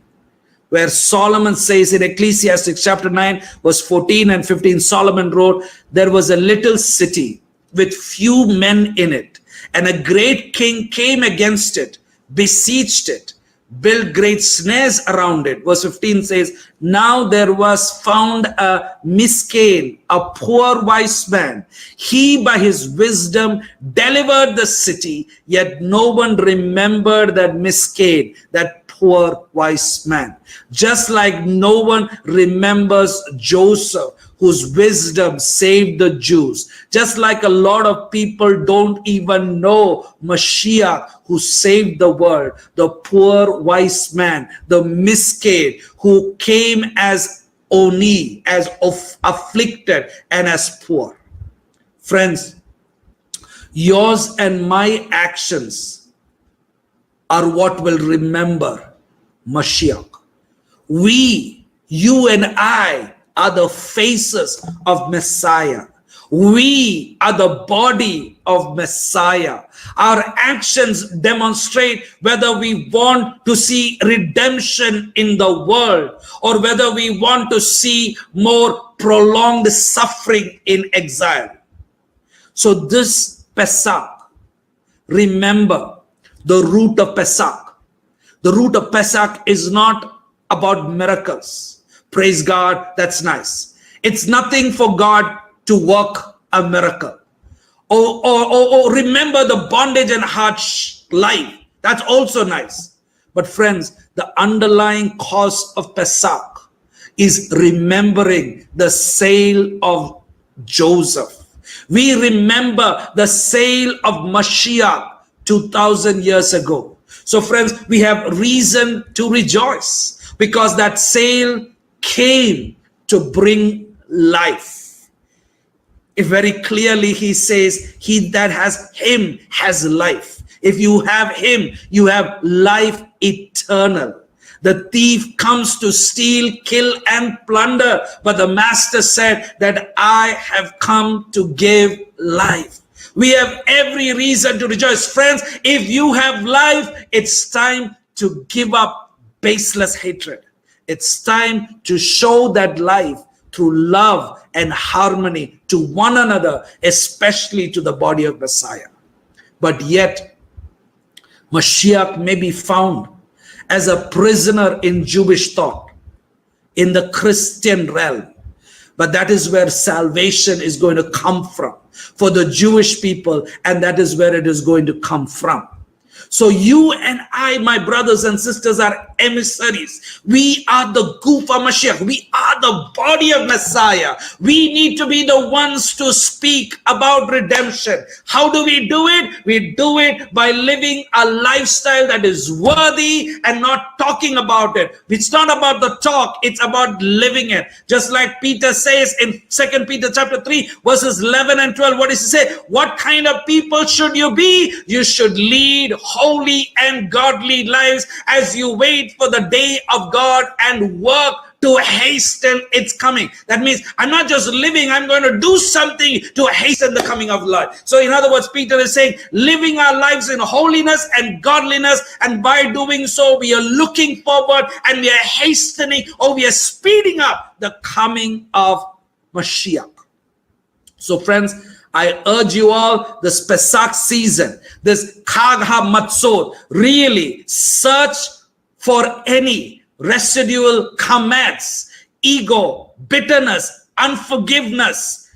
Where Solomon says in Ecclesiastes chapter 9, verse 14 and 15, Solomon wrote, there was a little city with few men in it, and a great king came against it, besieged it, built great snares around it. Verse 15 says, now there was found a miskin, a poor wise man. He by his wisdom delivered the city, yet no one remembered that miskin, that poor wise man. Just like no one remembers Joseph, whose wisdom saved the Jews. Just like a lot of people don't even know Mashiach, who saved the world. The poor wise man, the miskin, who came as oni, as afflicted and as poor. Friends, yours and my actions are what will remember Mashiach. We, you and I, are the faces of Messiah. We are the body of Messiah. Our actions demonstrate whether we want to see redemption in the world or whether we want to see more prolonged suffering in exile. So this Pesach, remember the root of Pesach. The root of Pesach is not about miracles. Praise God, that's nice. It's nothing for God to work a miracle. Or remember the bondage and harsh life. That's also nice. But friends, the underlying cause of Pesach is remembering the sale of Joseph. We remember the sale of Mashiach 2,000 years ago. So friends, we have reason to rejoice because that sale came to bring life. If very clearly he says, he that has him has life. If you have him, you have life eternal. The thief comes to steal, kill, and plunder, but the master said that I have come to give life. We have every reason to rejoice. Friends, if you have life, it's time to give up baseless hatred. It's time to show that life through love and harmony to one another, especially to the body of Messiah. But yet, Mashiach may be found as a prisoner in Jewish thought, in the Christian realm. But that is where salvation is going to come from for the Jewish people, and that is where it is going to come from. So you and I, my brothers and sisters, are emissaries. We are the Gufa Mashiach. We are the body of Messiah. We need to be the ones to speak about redemption. How do we do it? We do it by living a lifestyle that is worthy and not talking about it. It's not about the talk, it's about living it. Just like Peter says in 2 Peter chapter 3, verses 11 and 12, what does he say? What kind of people should you be? You should lead holy and godly lives as you wait for the day of God and work to hasten its coming. That means I'm not just living, I'm going to do something to hasten the coming of life. So in other words, Peter is saying, living our lives in holiness and godliness, and by doing so, we are looking forward and we are hastening, or we are speeding up the coming of Mashiach. So friends, I urge you all, this Pesach season, this Chag HaMatzot, really search for any residual comments, ego, bitterness, unforgiveness,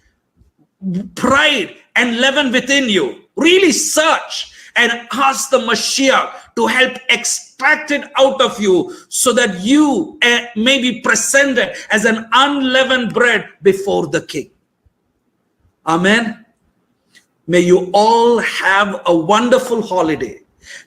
pride, and leaven within you. Really search and ask the Mashiach to help extract it out of you so that you may be presented as an unleavened bread before the King. Amen. May you all have a wonderful holiday.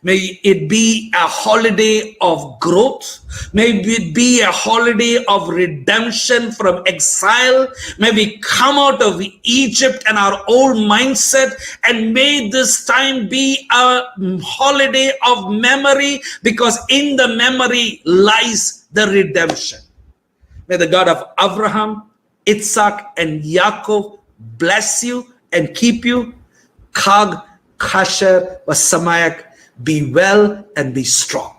May it be a holiday of growth. May it be a holiday of redemption from exile. May we come out of Egypt and our old mindset, and may this time be a holiday of memory, because in the memory lies the redemption. May the God of Abraham, Isaac, and Yaakov bless you and keep you. Chag, Kasher, Vasamayach, be well and be strong.